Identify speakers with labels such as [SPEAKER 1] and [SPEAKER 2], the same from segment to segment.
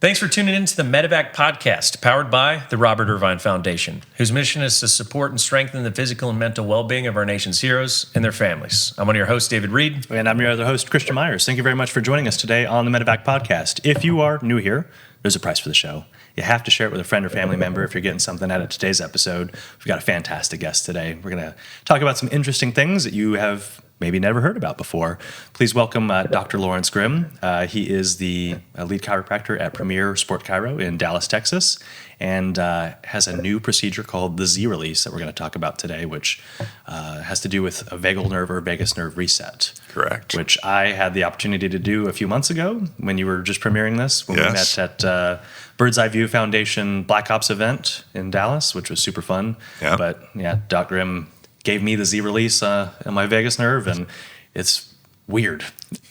[SPEAKER 1] Thanks for tuning in to the Medevac podcast, powered by the Robert Irvine Foundation, whose mission is to support and strengthen the physical and mental well-being of our nation's heroes and their families. I'm one of your hosts, David Reid.
[SPEAKER 2] And I'm your other host, Christian Meyers. Thank you very much for joining us today on the Medevac podcast. If you are new here, there's a price for the show. You have to share it with a friend or family member if you're getting something out of today's episode. We've got a fantastic guest today. We're going to talk about some interesting things that you have maybe never heard about before. Please welcome Dr. Lawrence Grimm. He is the lead chiropractor at Premier Sport Chiro in Dallas, Texas, and has a new procedure called the Z-Release that we're going to talk about today, which has to do with a vagal nerve or vagus nerve reset.
[SPEAKER 3] Correct.
[SPEAKER 2] Which I had the opportunity to do a few months ago when you were just premiering this, when we met at Bird's Eye View Foundation Black Ops event in Dallas, which was super fun.
[SPEAKER 3] Yeah.
[SPEAKER 2] But yeah, Doc Grimm gave me the Z-Release on my vagus nerve, and it's weird.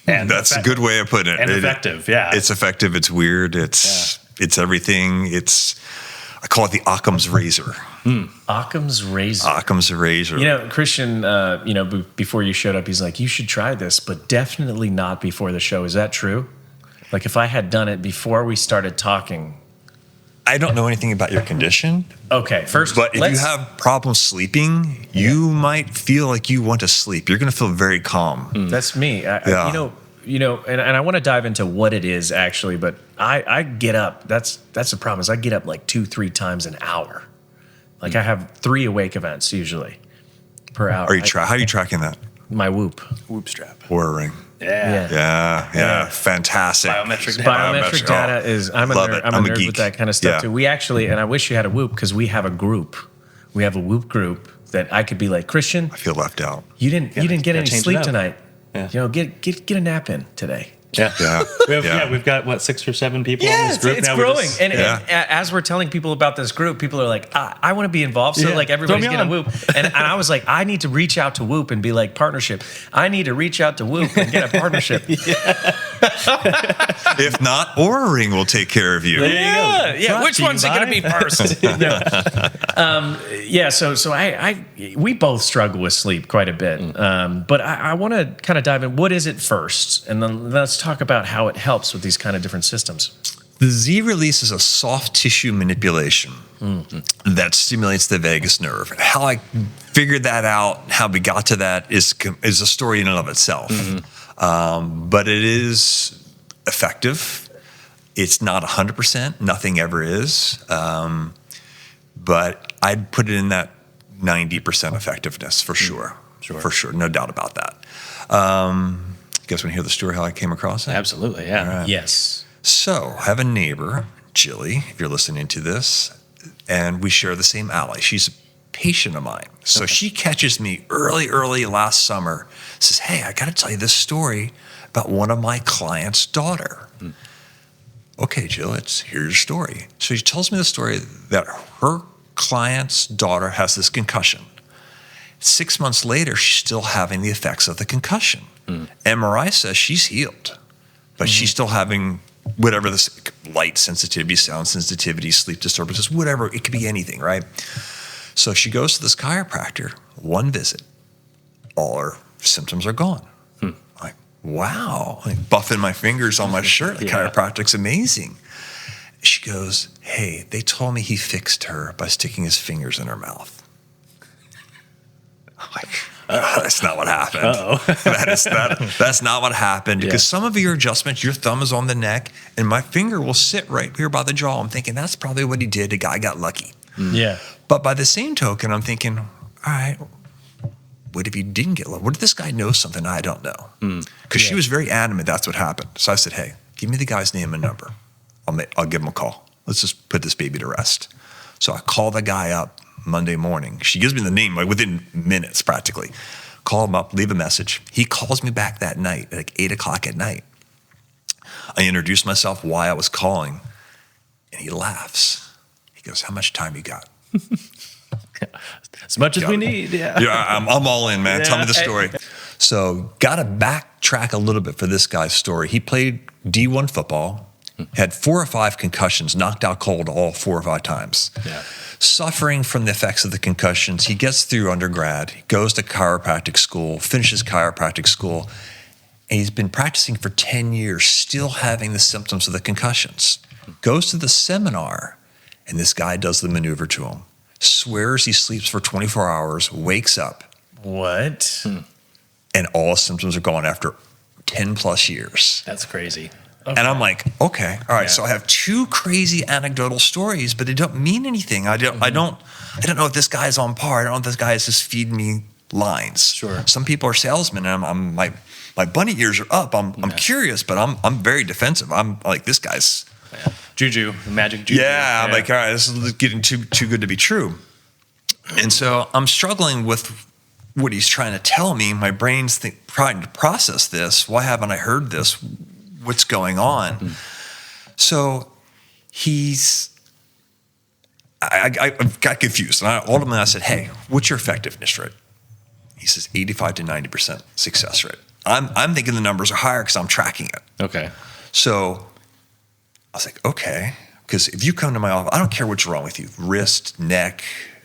[SPEAKER 2] And
[SPEAKER 3] that's a good way of putting it.
[SPEAKER 2] And effective, yeah.
[SPEAKER 3] It's effective. It's weird. It's everything. I call it the Occam's razor.
[SPEAKER 1] Occam's razor.
[SPEAKER 3] Occam's razor.
[SPEAKER 1] You know, Christian, before you showed up, he's like, you should try this, but definitely not before the show. Is that true? Like, if I had done it before we started talking.
[SPEAKER 3] I don't know anything about your condition.
[SPEAKER 1] Okay, first,
[SPEAKER 3] but if you have problems sleeping, you might feel like you want to sleep. You're going to feel very calm.
[SPEAKER 1] That's me. And I want to dive into what it is actually, but I get up. That's the problem. Is I get up like 2-3 times an hour. Like I have 3 awake events usually per hour.
[SPEAKER 3] How are you tracking that?
[SPEAKER 1] My Whoop
[SPEAKER 2] strap.
[SPEAKER 3] Oura Ring. Yeah. Fantastic.
[SPEAKER 1] Biometric data is. I'm a nerd with that kind of stuff too. We actually, and I wish you had a Whoop because we have a group. We have a Whoop group that I could be like, Christian,
[SPEAKER 3] I feel left out.
[SPEAKER 1] You didn't get any sleep tonight.
[SPEAKER 2] Yeah.
[SPEAKER 1] You know, get a nap in today.
[SPEAKER 2] Yeah. We've got 6 or 7 people in this group.
[SPEAKER 1] It's growing. And as we're telling people about this group, people are like, I want to be involved. So like everybody's getting a Whoop. And I was like, I need to reach out to Whoop and be like, partnership. I need to reach out to Whoop and get a partnership.
[SPEAKER 3] If not, Oura Ring will take care of you.
[SPEAKER 2] There you go.
[SPEAKER 1] Yeah. Which one's it going to be first? So we both struggle with sleep quite a bit. But I want to kind of dive in. What is it first? And then let's talk about how it helps with these kind of different systems.
[SPEAKER 3] The Z-Release is a soft tissue manipulation that stimulates the vagus nerve. How I figured that out, how we got to that is a story in and of itself. But it is effective. It's not 100%. Nothing ever is. But I'd put it in that 90% effectiveness for sure. For sure. No doubt about that. You guys want to hear the story how I came across it?
[SPEAKER 2] Absolutely, yeah.
[SPEAKER 1] Right. Yes.
[SPEAKER 3] So I have a neighbor, Jilly, if you're listening to this, and we share the same alley. She's a patient of mine. So she catches me early last summer, says, hey, I got to tell you this story about one of my clients' daughter. Okay, Jill, here's your story. So she tells me the story that her client's daughter has this concussion. 6 months later, she's still having the effects of the concussion. MRI says she's healed, but she's still having whatever this light sensitivity, sound sensitivity, sleep disturbances, whatever. It could be anything, right? So she goes to this chiropractor, one visit, all her symptoms are gone. Like, wow, like buffing my fingers on my shirt. The chiropractic's amazing. She goes, hey, they told me he fixed her by sticking his fingers in her mouth. I'm like, that's not what happened. That's not what happened. Because some of your adjustments, your thumb is on the neck, and my finger will sit right here by the jaw. I'm thinking that's probably what he did. The guy got lucky.
[SPEAKER 1] Yeah.
[SPEAKER 3] But by the same token, I'm thinking, all right, what if he didn't get lucky? What if this guy knows something I don't know? Because she was very adamant that's what happened. So I said, hey, give me the guy's name and number. I'll give him a call. Let's just put this baby to rest. So I call the guy up Monday morning. She gives me the name like within minutes practically. Call him up, leave a message. He calls me back that night at like 8 o'clock at night. I introduce myself, why I was calling, and he laughs. He goes, how much time you got?
[SPEAKER 2] As much as we need,
[SPEAKER 3] I'm all in, man. Tell me the story. So got to backtrack a little bit for this guy's story. He played D1 football, had 4 or 5 concussions, knocked out cold all 4 or 5 times.
[SPEAKER 2] Yeah.
[SPEAKER 3] Suffering from the effects of the concussions, he gets through undergrad, he goes to chiropractic school, finishes chiropractic school, and he's been practicing for 10 years, still having the symptoms of the concussions. Goes to the seminar, and this guy does the maneuver to him. Swears he sleeps for 24 hours, wakes up,
[SPEAKER 1] What?
[SPEAKER 3] and all symptoms are gone after 10 plus years.
[SPEAKER 2] That's crazy.
[SPEAKER 3] And I'm like, okay, all right. So I have two crazy anecdotal stories, but they don't mean anything. I don't know if this guy's on par. I don't know if this guy is just feeding me lines.
[SPEAKER 2] Sure.
[SPEAKER 3] Some people are salesmen, and I'm my bunny ears are up. I'm curious, but I'm very defensive. I'm like, this guy's
[SPEAKER 2] Juju, the magic juju.
[SPEAKER 3] Yeah, I'm like, all right, this is getting too good to be true. And so I'm struggling with what he's trying to tell me. My brain's trying to process this. Why haven't I heard this? What's going on? So I got confused. And ultimately I said, hey, what's your effectiveness rate? He says 85 to 90% success rate. I'm thinking the numbers are higher because I'm tracking it.
[SPEAKER 2] Okay.
[SPEAKER 3] So I was like, okay, because if you come to my office, I don't care what's wrong with you, wrist, neck,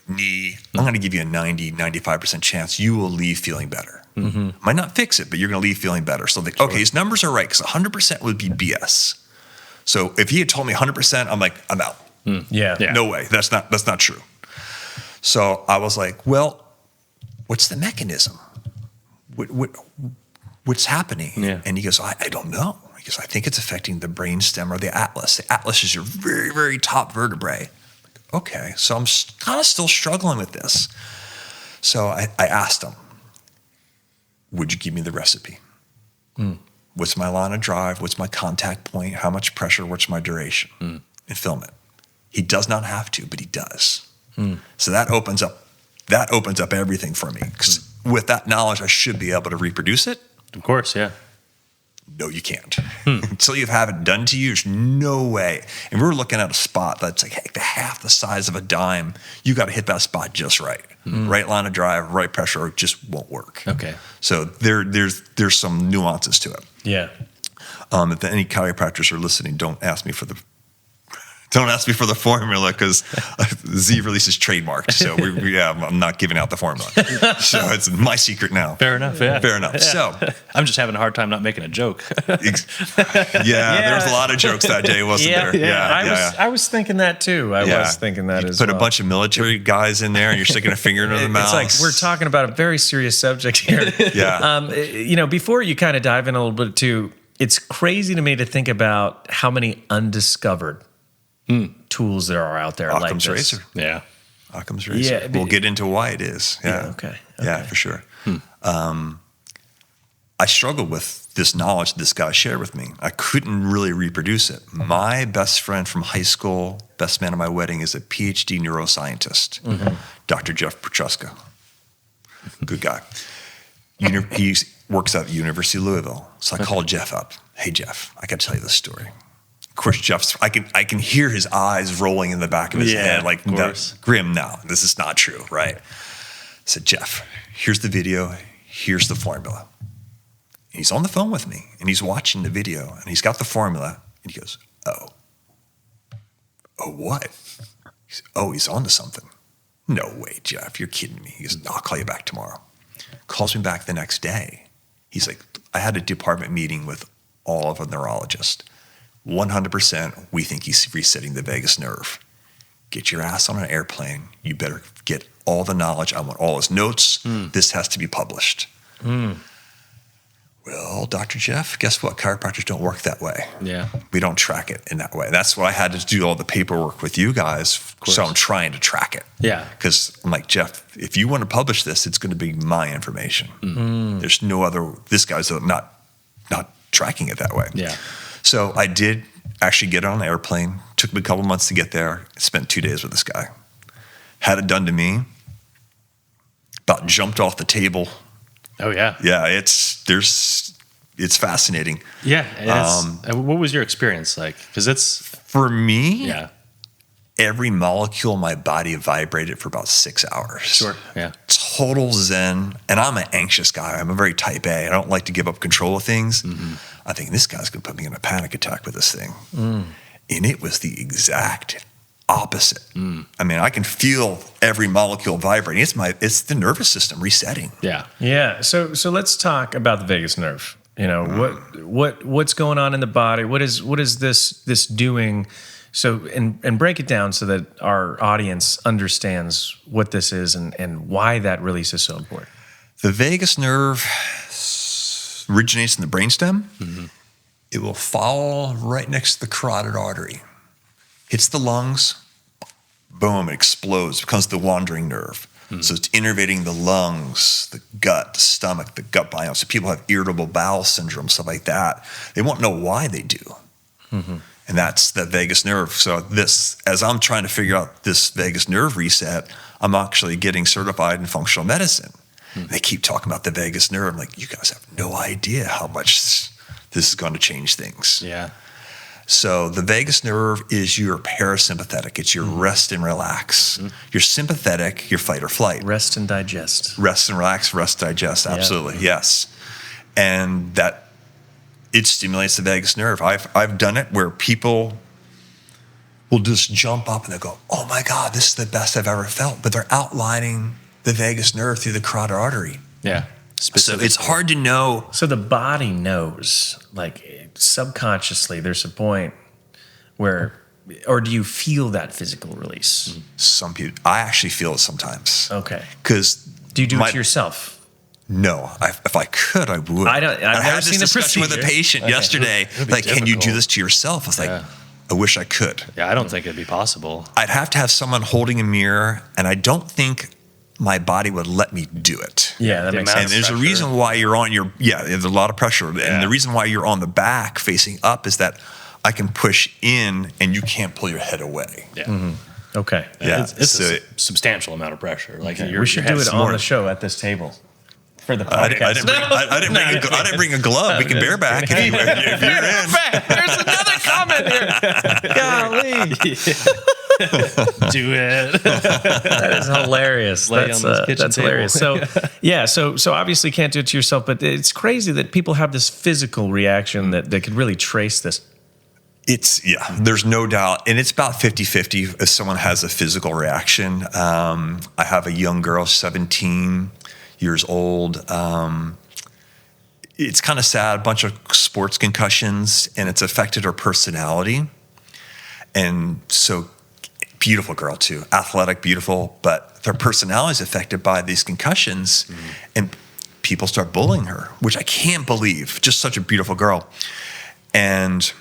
[SPEAKER 3] knee, I'm going to give you a 90, 95% chance you will leave feeling better. Might not fix it, but you're going to leave feeling better. So okay, his numbers are right, because 100% would be BS. So if he had told me 100%, I'm like, I'm out.
[SPEAKER 1] Yeah.
[SPEAKER 3] No way. That's not true. So I was like, well, what's the mechanism? What's happening?
[SPEAKER 2] Yeah.
[SPEAKER 3] And he goes, I don't know. He goes, I think it's affecting the brainstem or the atlas. The atlas is your very, very top vertebrae. Okay, so I'm kind of still struggling with this. So I asked him, would you give me the recipe? What's my line of drive? What's my contact point? How much pressure? What's my duration? And film it. He does not have to, but he does. So that opens up everything for me. Because with that knowledge, I should be able to reproduce it.
[SPEAKER 2] Of course, yeah.
[SPEAKER 3] No, you can't. Until you have it done to you, there's no way. And we're looking at a spot that's like half the size of a dime. You got to hit that spot just right. Right line of drive, right pressure, or it just won't work.
[SPEAKER 2] Okay.
[SPEAKER 3] So there's some nuances to it.
[SPEAKER 1] Yeah.
[SPEAKER 3] If any chiropractors are listening, don't ask me for the formula, because Z releases trademarked. So I'm not giving out the formula. So it's my secret now.
[SPEAKER 2] Fair enough. Yeah.
[SPEAKER 3] Fair enough.
[SPEAKER 2] Yeah.
[SPEAKER 3] So
[SPEAKER 2] I'm just having a hard time not making a joke.
[SPEAKER 3] there was a lot of jokes that day, wasn't there?
[SPEAKER 1] I was thinking that too. I was thinking that as well.
[SPEAKER 3] Put a bunch of military guys in there, and you're sticking a finger into the mouth.
[SPEAKER 1] It's like we're talking about a very serious subject here. Before you kind of dive in a little bit too, it's crazy to me to think about how many undiscovered tools there are out there.
[SPEAKER 3] Occam's
[SPEAKER 1] like this.
[SPEAKER 3] razor.
[SPEAKER 2] Yeah.
[SPEAKER 3] Occam's razor.
[SPEAKER 1] Yeah,
[SPEAKER 3] we'll get into why it is. Yeah.
[SPEAKER 1] Okay.
[SPEAKER 3] Yeah, for sure. I struggled with this knowledge this guy shared with me. I couldn't really reproduce it. My best friend from high school, best man at my wedding, is a PhD neuroscientist, Dr. Jeff Petruska. Good guy. He works at the University of Louisville. So I called Jeff up. Hey, Jeff, I got to tell you this story. Of course, I can hear his eyes rolling in the back of his head, like, Grimm, no, this is not true, right? I said, Jeff, here's the video, here's the formula. And he's on the phone with me, and he's watching the video, and he's got the formula, and he goes, oh, what? He said, he's on to something. No way, Jeff, you're kidding me. He goes, no, I'll call you back tomorrow. Calls me back the next day. He's like, I had a department meeting with all of a neurologist. 100%, we think he's resetting the vagus nerve. Get your ass on an airplane. You better get all the knowledge. I want all his notes. This has to be published. Well, Dr. Jeff, guess what? Chiropractors don't work that way.
[SPEAKER 2] Yeah.
[SPEAKER 3] We don't track it in that way. That's why I had to do all the paperwork with you guys. So I'm trying to track it.
[SPEAKER 2] Yeah.
[SPEAKER 3] Because I'm like, Jeff, if you want to publish this, it's going to be my information. There's no other, this guy's not tracking it that way.
[SPEAKER 2] Yeah.
[SPEAKER 3] So I did actually get on an airplane. Took me a couple months to get there. Spent 2 days with this guy. Had it done to me. About jumped off the table.
[SPEAKER 2] Oh yeah.
[SPEAKER 3] Yeah, it's fascinating.
[SPEAKER 2] Yeah. What was your experience like? Because it's
[SPEAKER 3] for me.
[SPEAKER 2] Yeah.
[SPEAKER 3] Every molecule in my body vibrated for about 6 hours.
[SPEAKER 2] Sure. Yeah.
[SPEAKER 3] Total zen. And I'm an anxious guy. I'm a very type A. I don't like to give up control of things. I think this guy's going to put me in a panic attack with this thing. And it was the exact opposite. I mean, I can feel every molecule vibrating. It's the nervous system resetting.
[SPEAKER 2] Yeah.
[SPEAKER 1] Yeah. So let's talk about the vagus nerve. You know, what's going on in the body? What is this doing? So and break it down so that our audience understands what this is and why that release is so important.
[SPEAKER 3] The vagus nerve originates in the brainstem. Mm-hmm. It will fall right next to the carotid artery. Hits the lungs, boom, it explodes, becomes the wandering nerve. Mm-hmm. So it's innervating the lungs, the gut, the stomach, the gut biome. So people have irritable bowel syndrome, stuff like that. They won't know why they do. Mm-hmm. And that's the vagus nerve. So this, as I'm trying to figure out this vagus nerve reset, I'm actually getting certified in functional medicine. Mm-hmm. They keep talking about the vagus nerve. I'm like, you guys have no idea how much this is going to change things.
[SPEAKER 2] Yeah.
[SPEAKER 3] So the vagus nerve is your parasympathetic. It's your rest and relax. Mm-hmm. Your sympathetic, your fight or flight.
[SPEAKER 1] Rest and digest.
[SPEAKER 3] Rest and relax, rest, digest. Absolutely, yes. And that it stimulates the vagus nerve. I've done it where people will just jump up and they go, "Oh my God, this is the best I've ever felt." But they're outlining the vagus nerve through the carotid artery.
[SPEAKER 2] Yeah.
[SPEAKER 3] So it's hard to know.
[SPEAKER 1] So the body knows, like subconsciously, there's a point where, or do you feel that physical release?
[SPEAKER 3] Some people, I actually feel it sometimes.
[SPEAKER 1] Okay.
[SPEAKER 3] Because
[SPEAKER 1] do you do it to yourself?
[SPEAKER 3] No, if I could, I would.
[SPEAKER 1] I've never
[SPEAKER 3] had
[SPEAKER 1] seen
[SPEAKER 3] this discussion with a patient yesterday. Like, can you do this to yourself? I was like, I wish I could.
[SPEAKER 2] Yeah, I don't think it'd be possible.
[SPEAKER 3] I'd have to have someone holding a mirror, and I don't think my body would let me do it.
[SPEAKER 1] Yeah, that makes sense.
[SPEAKER 3] And there's a reason why you're on your, there's a lot of pressure. And the reason why you're on the back facing up is that I can push in and you can't pull your head away.
[SPEAKER 2] Yeah. Mm-hmm.
[SPEAKER 1] Okay.
[SPEAKER 2] Yeah. It's a substantial amount of pressure. Like
[SPEAKER 1] we should do it on the show at this table. For the podcast.
[SPEAKER 3] I didn't bring a glove. We can bareback if you're in.
[SPEAKER 1] There's another comment here. Golly.
[SPEAKER 2] Do it.
[SPEAKER 1] That is hilarious. That's hilarious. So so obviously can't do it to yourself, but it's crazy that people have this physical reaction that they could really trace this.
[SPEAKER 3] There's no doubt. And it's about 50-50 if someone has a physical reaction. I have a young girl, 17 years old. It's kind of sad, a bunch of sports concussions, and it's affected her personality. And so, beautiful girl too, athletic, beautiful, but their personality is affected by these concussions, and people start bullying her, which I can't believe. Just such a beautiful girl. And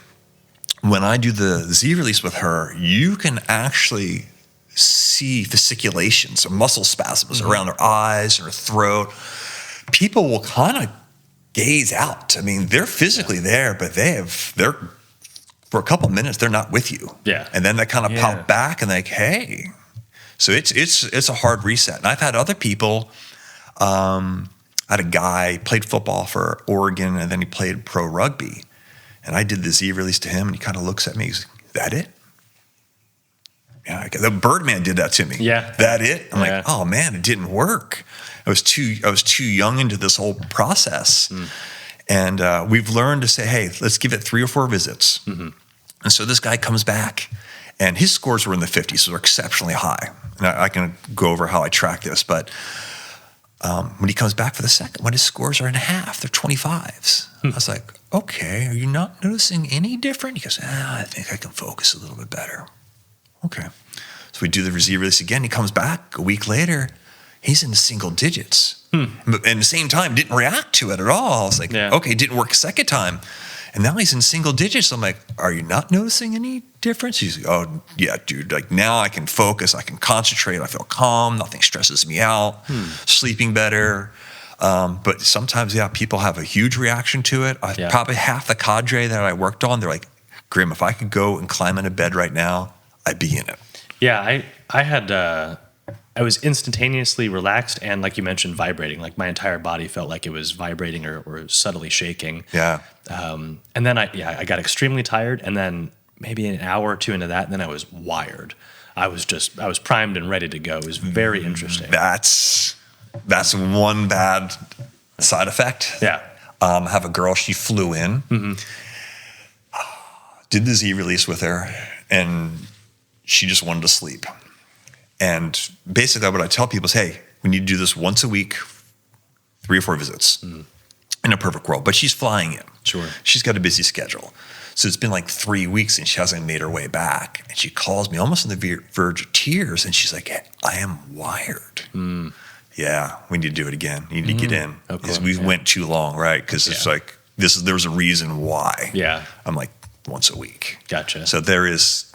[SPEAKER 3] when I do the Z release with her, you can actually see fasciculations or muscle spasms around her eyes or her throat. People will kind of gaze out. I mean, they're physically there, but they're for a couple of minutes they're not with you.
[SPEAKER 2] Yeah.
[SPEAKER 3] And then they kind of pop back and like, hey. So it's a hard reset. And I've had other people. I had a guy played football for Oregon and then he played pro rugby. And I did the Z release to him and he kind of looks at me. He's like, "That it?" Yeah, the Birdman did that to me.
[SPEAKER 2] Yeah,
[SPEAKER 3] that it? I'm like, oh man, it didn't work. I was too young into this whole process, and we've learned to say, hey, let's give it 3 or 4 visits. Mm-hmm. And so this guy comes back, and his scores were in the 50s, so they're exceptionally high. And I can go over how I track this, but when he comes back for the second one, his scores are in half. They're 25s. I was like, okay, are you not noticing any different? He goes, I think I can focus a little bit better. Okay. So we do the Z release again. He comes back a week later. He's in single digits. But at the same time, didn't react to it at all. I was like, okay, didn't work a second time. And now he's in single digits. I'm like, are you not noticing any difference? He's like, oh, yeah, dude. Like now I can focus. I can concentrate. I feel calm. Nothing stresses me out. Sleeping better. But sometimes, people have a huge reaction to it. Probably half the cadre that I worked on, they're like, Grimm, if I could go and climb in a bed right now, I'd be in it.
[SPEAKER 2] Yeah, I was instantaneously relaxed and, like you mentioned, vibrating. Like my entire body felt like it was vibrating or subtly shaking.
[SPEAKER 3] Yeah.
[SPEAKER 2] And then I got extremely tired, and then maybe an hour or two into that, and then I was wired. I was primed and ready to go. It was very interesting.
[SPEAKER 3] That's one bad side effect.
[SPEAKER 2] Yeah.
[SPEAKER 3] I have a girl, she flew in, did the Z release with her, and she just wanted to sleep. And basically what I tell people is, hey, we need to do this once a week, 3 or 4 visits. in a perfect world, but she's flying in.
[SPEAKER 2] Sure.
[SPEAKER 3] She's got a busy schedule. So it's been like 3 weeks and she hasn't made her way back. And she calls me almost on the verge of tears. And she's like, I am wired. Yeah, we need to do it again. You need to get in. Because we went too long, right? Because it's like, there was a reason why.
[SPEAKER 2] Yeah.
[SPEAKER 3] I'm like, once a week.
[SPEAKER 2] Gotcha.
[SPEAKER 3] So there is,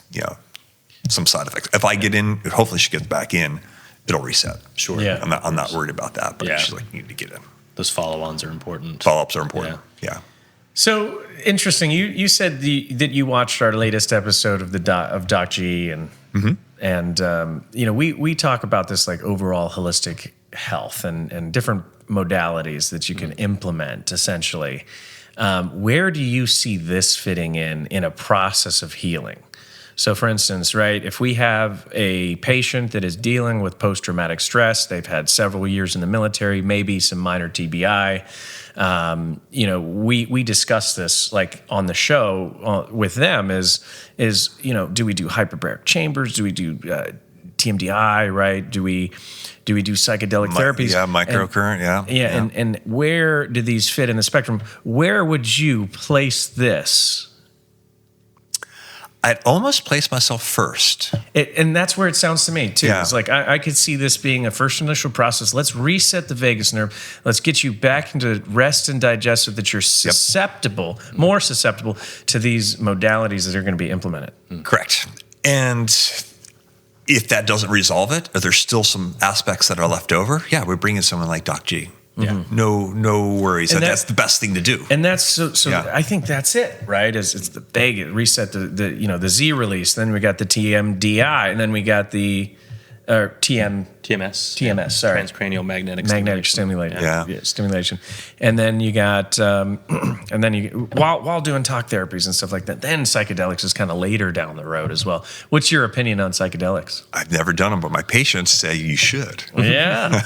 [SPEAKER 3] some side effects. If I get in, hopefully she gets back in, it'll reset.
[SPEAKER 2] Sure.
[SPEAKER 1] Yeah.
[SPEAKER 3] I'm not worried about that. But she's like, you need to get in.
[SPEAKER 2] Those follow-ons are important.
[SPEAKER 3] Follow-ups are important. Yeah.
[SPEAKER 1] So interesting. You said that you watched our latest episode of Doc G, and we talk about this like overall holistic health and different modalities that you can implement essentially. Where do you see this fitting in a process of healing? So for instance, right, if we have a patient that is dealing with post-traumatic stress, they've had several years in the military, maybe some minor TBI, we discuss this like on the show with them is do we do hyperbaric chambers? Do we do TMDI, right? Do we do psychedelic therapies?
[SPEAKER 3] Yeah, microcurrent, yeah.
[SPEAKER 1] And where do these fit in the spectrum? Where would you place this?
[SPEAKER 3] I'd almost place myself first.
[SPEAKER 1] And that's where it sounds to me, too.
[SPEAKER 3] Yeah.
[SPEAKER 1] It's like, I could see this being a first initial process. Let's reset the vagus nerve. Let's get you back into rest and digest so that you're more susceptible to these modalities that are going to be implemented.
[SPEAKER 3] Correct. And if that doesn't resolve it, or there's still some aspects that are left over, we bring in someone like Doc G.
[SPEAKER 1] Yeah.
[SPEAKER 3] No worries. And that's the best thing to do.
[SPEAKER 1] And that's so I think that's it, right? It's the vagus reset, the Z release, then we got the TMDI, and then we got the TMS, sorry.
[SPEAKER 2] Transcranial magnetic
[SPEAKER 1] stimulation.
[SPEAKER 3] Yeah.
[SPEAKER 1] Stimulation. And then you got, while doing talk therapies and stuff like that, then psychedelics is kind of later down the road as well. What's your opinion on psychedelics?
[SPEAKER 3] I've never done them, but my patients say you should.
[SPEAKER 1] Yeah.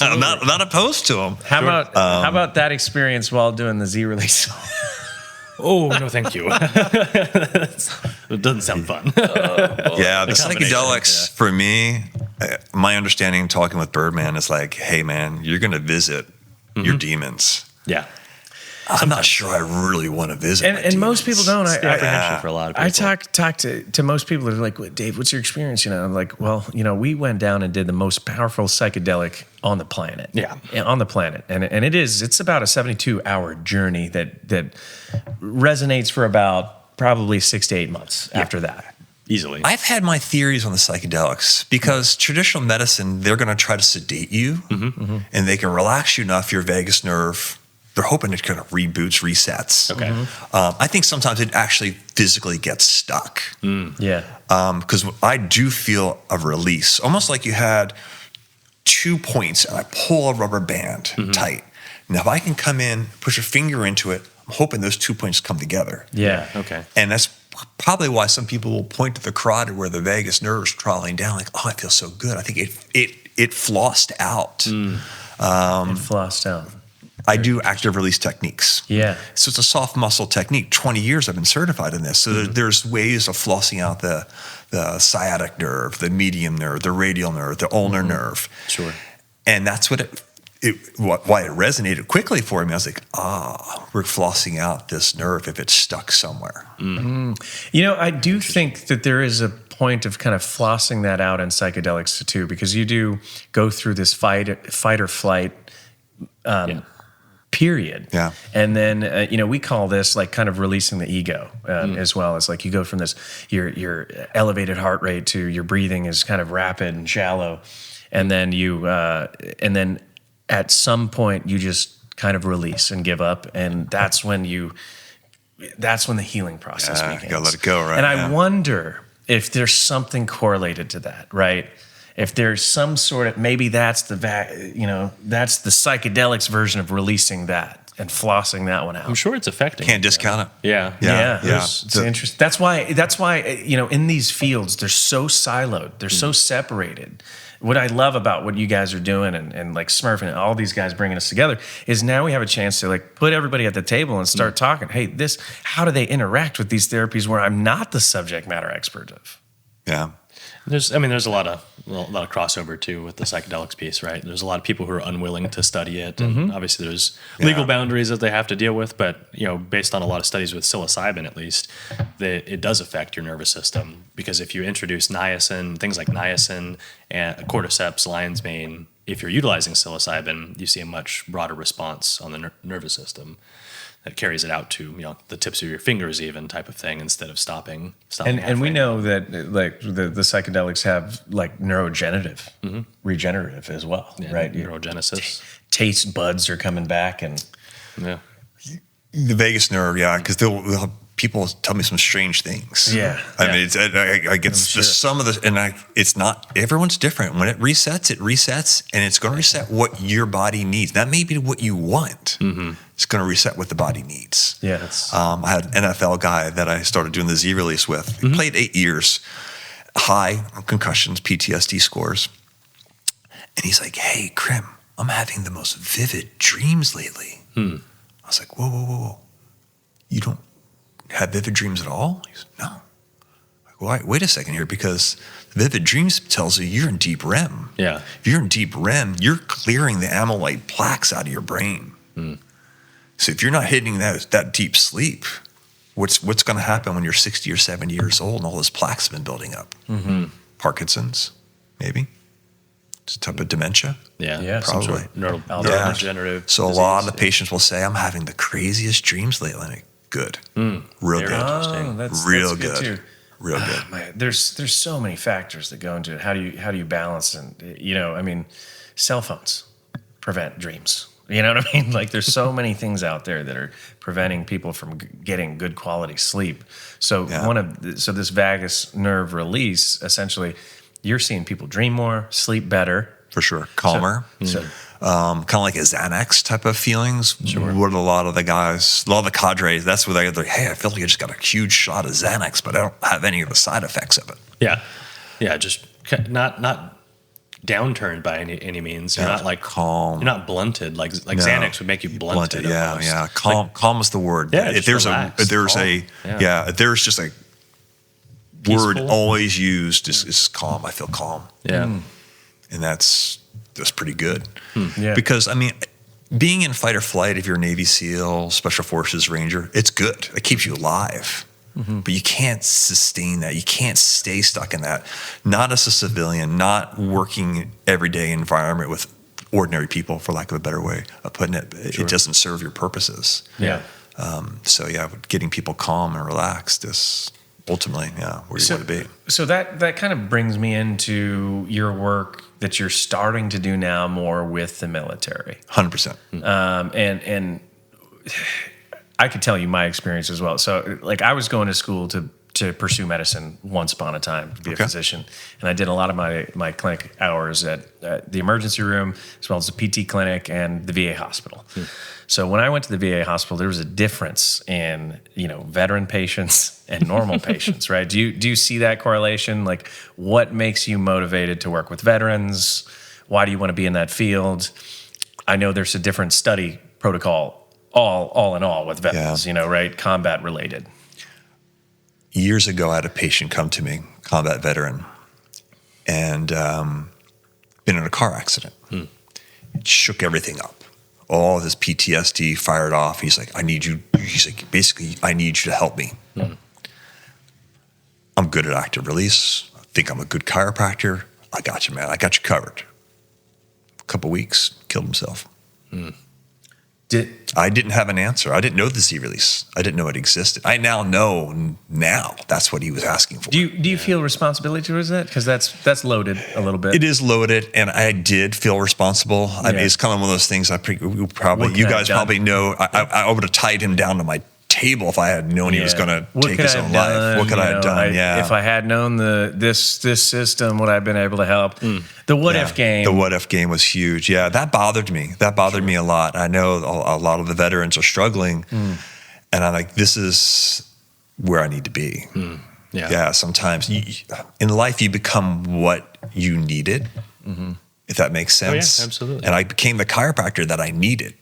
[SPEAKER 3] I'm not opposed to them.
[SPEAKER 1] How about that experience while doing the Z release?
[SPEAKER 2] Oh, no, thank you. It doesn't sound fun.
[SPEAKER 3] Yeah, the psychedelics, for me, my understanding talking with Birdman is like, hey, man, you're going to visit your demons.
[SPEAKER 2] Yeah.
[SPEAKER 3] I'm not sure I really want to visit
[SPEAKER 1] and most people don't.
[SPEAKER 2] It's the apprehension for a lot of people.
[SPEAKER 1] I talk to most people that are like, Dave, what's your experience? I'm like, well, we went down and did the most powerful psychedelic on the planet.
[SPEAKER 2] Yeah.
[SPEAKER 1] On the planet. And it's about a 72-hour journey that resonates for about probably 6 to 8 months after that.
[SPEAKER 2] Easily.
[SPEAKER 3] I've had my theories on the psychedelics because traditional medicine, they're going to try to sedate you and they can relax you enough, your vagus nerve. They're hoping it kind of reboots, resets.
[SPEAKER 2] Okay.
[SPEAKER 3] I think sometimes it actually physically gets stuck.
[SPEAKER 1] Yeah.
[SPEAKER 3] Because I do feel a release, almost like you had 2 points and I pull a rubber band tight. Now, if I can come in, push a finger into it, I'm hoping those 2 points come together.
[SPEAKER 1] Yeah.
[SPEAKER 2] Okay.
[SPEAKER 3] And that's probably why some people will point to the carotid where the vagus nerve is crawling down, like, oh, I feel so good. I think it flossed out.
[SPEAKER 1] It flossed out.
[SPEAKER 3] I do active release techniques.
[SPEAKER 1] Yeah.
[SPEAKER 3] So it's a soft muscle technique. 20 years I've been certified in this. So there's ways of flossing out the sciatic nerve, the median nerve, the radial nerve, the ulnar nerve.
[SPEAKER 2] Sure.
[SPEAKER 3] And that's why it resonated quickly for me. I was like, we're flossing out this nerve if it's stuck somewhere.
[SPEAKER 1] I do think that there is a point of kind of flossing that out in psychedelics too, because you do go through this fight or flight period.
[SPEAKER 3] Yeah.
[SPEAKER 1] And then, we call this like kind of releasing the ego as well. It's like you go from this, your elevated heart rate to your breathing is kind of rapid and shallow. And then at some point you just kind of release and give up. And that's when the healing process begins. You
[SPEAKER 3] gotta let it go, right?
[SPEAKER 1] And I wonder if there's something correlated to that, right? If there's some sort of, maybe that's that's the psychedelics version of releasing that and flossing that one out.
[SPEAKER 2] I'm sure it's affecting.
[SPEAKER 3] Can't discount it.
[SPEAKER 2] Yeah.
[SPEAKER 1] It's interesting. That's why, in these fields, they're so siloed. They're so separated. What I love about what you guys are doing and like Smurf and all these guys bringing us together is now we have a chance to like put everybody at the table and start talking. Hey, how do they interact with these therapies where I'm not the subject matter expert of?
[SPEAKER 3] Yeah.
[SPEAKER 2] There's a lot of crossover too with the psychedelics piece, right? There's a lot of people who are unwilling to study it, and obviously there's legal boundaries that they have to deal with. But based on a lot of studies with psilocybin, at least, that it does affect your nervous system, because if you introduce niacin, things like niacin and cordyceps, lion's mane, if you're utilizing psilocybin, you see a much broader response on the nervous system. That carries it out to the tips of your fingers, even, type of thing, instead of stopping.
[SPEAKER 1] And we know that like the psychedelics have like neurogenerative, regenerative as well, right?
[SPEAKER 2] Neurogenesis.
[SPEAKER 1] Taste buds are coming back, and
[SPEAKER 3] the vagus nerve, because they'll have people tell me some strange things.
[SPEAKER 1] Yeah,
[SPEAKER 3] I mean, I get some of the, and it's not, everyone's different. When it resets, and it's going to reset what your body needs. That may be what you want. It's going to reset what the body needs.
[SPEAKER 1] Yeah.
[SPEAKER 3] I had an NFL guy that I started doing the Z release with. He played 8 years, high on concussions, PTSD scores. And he's like, "Hey, Grimm, I'm having the most vivid dreams lately." I was like, whoa. You don't have vivid dreams at all? He said, "No." Like, wait a second here, because vivid dreams tells you you're in deep REM.
[SPEAKER 2] Yeah.
[SPEAKER 3] If you're in deep REM, you're clearing the amyloid plaques out of your brain. So if you're not hitting that deep sleep, what's going to happen when you're 60 or 70 years old and all those plaques have been building up? Parkinson's, maybe. It's a type of dementia.
[SPEAKER 2] Yeah,
[SPEAKER 3] probably.
[SPEAKER 2] Some sort of neurodegenerative.
[SPEAKER 3] So a lot of the patients will say, "I'm having the craziest dreams lately." Like, good, real good,
[SPEAKER 1] that's
[SPEAKER 3] real
[SPEAKER 1] good
[SPEAKER 3] good,
[SPEAKER 1] too.
[SPEAKER 3] real good.
[SPEAKER 1] Man, there's so many factors that go into it. How do you balance? And I mean, cell phones prevent dreams. You know what I mean? Like, there's so many things out there that are preventing people from getting good quality sleep. So this vagus nerve release, essentially, you're seeing people dream more, sleep better.
[SPEAKER 3] For sure. Calmer. Kind of like a Xanax type of feelings. Sure. What a lot of the guys, a lot of the cadres, that's where they're like, "Hey, I feel like I just got a huge shot of Xanax, but I don't have any of the side effects of it."
[SPEAKER 2] Yeah, just not downturned by any means. You're not like
[SPEAKER 3] calm.
[SPEAKER 2] You're not blunted like Xanax would make you blunted.
[SPEAKER 3] Yeah. Calm is the word.
[SPEAKER 2] Yeah,
[SPEAKER 3] if there's there's just a
[SPEAKER 2] peaceful
[SPEAKER 3] word always used is calm. I feel calm.
[SPEAKER 2] Yeah.
[SPEAKER 3] And that's pretty good.
[SPEAKER 1] Yeah.
[SPEAKER 3] Because, I mean, being in fight or flight, if you're a Navy SEAL, Special Forces Ranger, it's good. It keeps you alive. But you can't sustain that. You can't stay stuck in that. Not as a civilian, not working everyday environment with ordinary people, for lack of a better way of putting it. Sure. It doesn't serve your purposes.
[SPEAKER 1] Yeah.
[SPEAKER 3] Getting people calm and relaxed is ultimately, where you want to be. So
[SPEAKER 1] that kind of brings me into your work that you're starting to do now more with the military.
[SPEAKER 3] 100%.
[SPEAKER 1] And I could tell you my experience as well. So, like, I was going to school to pursue medicine once upon a time, to be a physician. And I did a lot of my clinic hours at the emergency room, as well as the PT clinic and the VA hospital. So when I went to the VA hospital, there was a difference in, veteran patients and normal patients, right? Do you see that correlation? Like, what makes you motivated to work with veterans? Why do you want to be in that field? I know there's a different study protocol all in all with veterans, right? Combat related.
[SPEAKER 3] Years ago, I had a patient come to me, combat veteran, and been in a car accident. It shook everything up. All of his PTSD fired off. He's like, "I need you." He's like, basically, "I need you to help me." I'm good at active release. I think I'm a good chiropractor. "I got you, man. I got you covered." A couple weeks, killed himself. I didn't have an answer. I didn't know the Z release. I didn't know it existed. I now know that's what he was asking for.
[SPEAKER 1] Do you feel responsibility towards that? Because that's loaded a little bit.
[SPEAKER 3] It is loaded, and I did feel responsible. I mean, it's kind of one of those things. You guys probably know. I would have tied him down to my table if I had known he was going to take his own life. What could I have done?
[SPEAKER 1] If I had known this system, would I have been able to help? The what if game.
[SPEAKER 3] The what if game was huge. Yeah, that bothered me. That bothered me a lot. I know a lot of the veterans are struggling, and I'm like, this is where I need to be. Yeah. Sometimes in life you become what you needed. If that makes sense.
[SPEAKER 2] Oh, yeah, absolutely.
[SPEAKER 3] And I became the chiropractor that I needed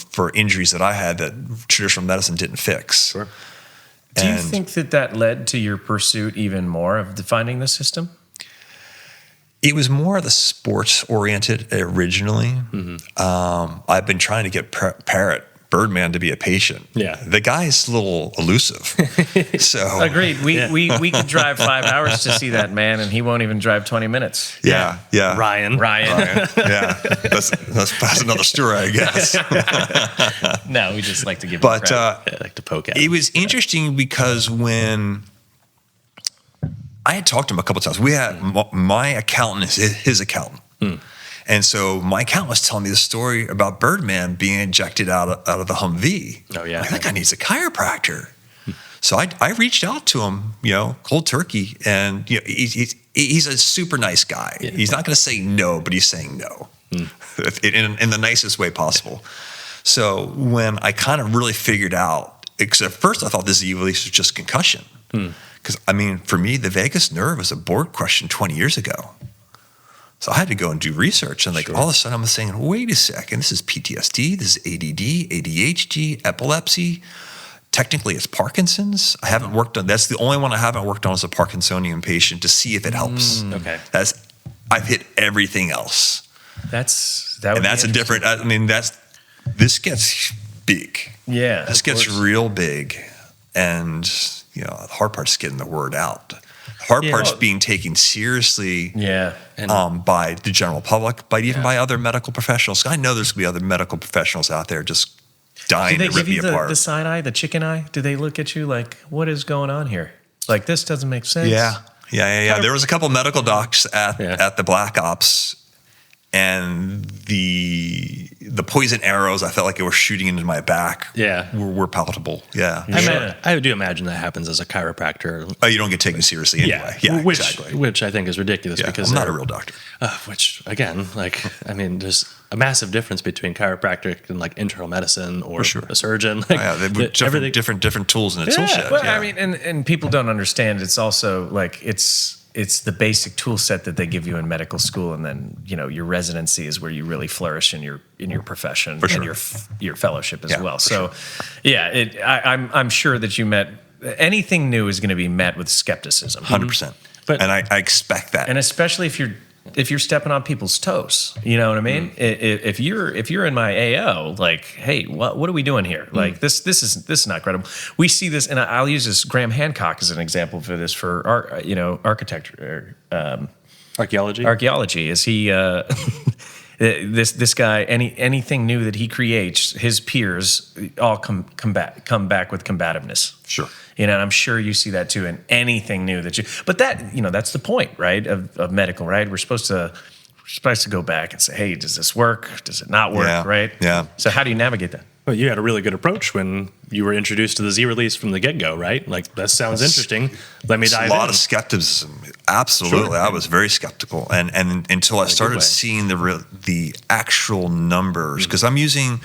[SPEAKER 3] for injuries that I had that traditional medicine didn't fix.
[SPEAKER 2] Sure.
[SPEAKER 1] Do you think that led to your pursuit even more of defining the system?
[SPEAKER 3] It was more of the sports oriented originally. I've been trying to get Birdman to be a patient.
[SPEAKER 2] Yeah.
[SPEAKER 3] The guy's a little elusive. So
[SPEAKER 1] Agreed. We could drive 5 hours to see that man, and he won't even drive 20 minutes.
[SPEAKER 3] yeah.
[SPEAKER 2] Ryan.
[SPEAKER 3] Yeah. That's another story, I guess.
[SPEAKER 1] No, we just like to give him
[SPEAKER 3] But
[SPEAKER 1] credit.
[SPEAKER 2] I like to poke at
[SPEAKER 3] it was interesting because when I had talked to him a couple of times, we had my accountant is his accountant. And so my accountant was telling me the story about Birdman being injected out of the Humvee.
[SPEAKER 2] Oh, yeah.
[SPEAKER 3] Like, that guy needs a chiropractor. So I reached out to him, cold turkey. And he's a super nice guy. Yeah. He's not going to say no, but he's saying no in the nicest way possible. So when I kind of really figured out, because at first I thought this release was just concussion. Because, for me, the vagus nerve was a board question 20 years ago. So I had to go and do research. And all of a sudden I'm saying, wait a second, this is PTSD, this is ADD, ADHD, epilepsy. Technically it's Parkinson's. I haven't worked on, that's the only one I haven't worked on as a Parkinsonian patient to see if it helps.
[SPEAKER 1] Okay.
[SPEAKER 3] I've hit everything else.
[SPEAKER 1] That's
[SPEAKER 3] a different, this gets big.
[SPEAKER 1] Yeah.
[SPEAKER 3] This gets real big. And, the hard part's getting the word out. Hard part's being taken seriously by the general public, but even by other medical professionals. I know there's going to be other medical professionals out there just dying to rip me apart.
[SPEAKER 1] Do they give you the side eye, the chicken eye? Do they look at you like, what is going on here? Like, this doesn't make sense.
[SPEAKER 3] Yeah. There was a couple of medical docs at the Black Ops, and the poison arrows I felt like they were shooting into my back were palpable. Yeah.
[SPEAKER 2] I do imagine that happens as a chiropractor.
[SPEAKER 3] Oh, you don't get taken seriously anyway. Yeah, exactly.
[SPEAKER 2] Which I think is ridiculous because
[SPEAKER 3] I'm not a real doctor.
[SPEAKER 2] Which, again, there's a massive difference between chiropractic and internal medicine or a surgeon.
[SPEAKER 3] Different tools in the tool shed.
[SPEAKER 1] Well, and people don't understand. It's also it's the basic tool set that they give you in medical school, and then your residency is where you really flourish in your profession and your fellowship as well. So, I'm sure that you met anything new is going to be met with skepticism,
[SPEAKER 3] 100%. And I expect that, and
[SPEAKER 1] especially if you're stepping on people's toes, you know what I mean? If you're in my AO, like, hey, what are we doing here? Like this is not credible. We see this, and I'll use this Graham Hancock as an example for this for architecture, archaeology. Is he this guy? Anything new that he creates, his peers all come back with combativeness.
[SPEAKER 3] Sure.
[SPEAKER 1] And I'm sure you see that too in anything new but that's the point, right? Of medical, right? We're supposed to go back and say, hey, does this work? Does it not work? Right?
[SPEAKER 3] Yeah.
[SPEAKER 1] So how do you navigate that?
[SPEAKER 2] Well, you had a really good approach when you were introduced to the Z release from the get-go, right? Like, that sounds interesting. Let me dive in.
[SPEAKER 3] A lot of skepticism. Absolutely. Sure. I was very skeptical. And until I started seeing the actual numbers, because I'm using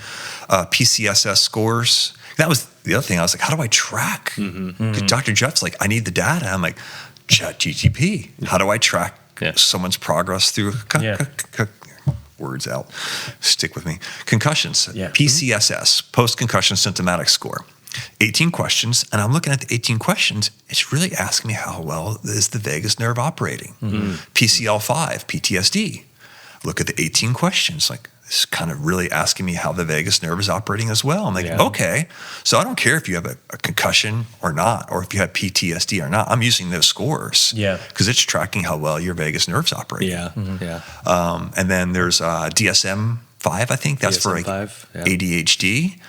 [SPEAKER 3] PCSS scores. That was the other thing. I was like, how do I track? Because Dr. Jeff's like, I need the data. I'm like, ChatGPT. How do I track someone's progress through words out? Stick with me. Concussions. PCSS, post-concussion symptomatic score. 18 questions. And I'm looking at the 18 questions. It's really asking me how well is the vagus nerve operating. PCL5, PTSD. Look at the 18 questions. Like, this is kind of really asking me how the vagus nerve is operating as well. I'm like, okay, so I don't care if you have a concussion or not, or if you have PTSD or not. I'm using those scores because it's tracking how well your vagus nerve's operating. And then there's DSM-5, I think. That's for ADHD.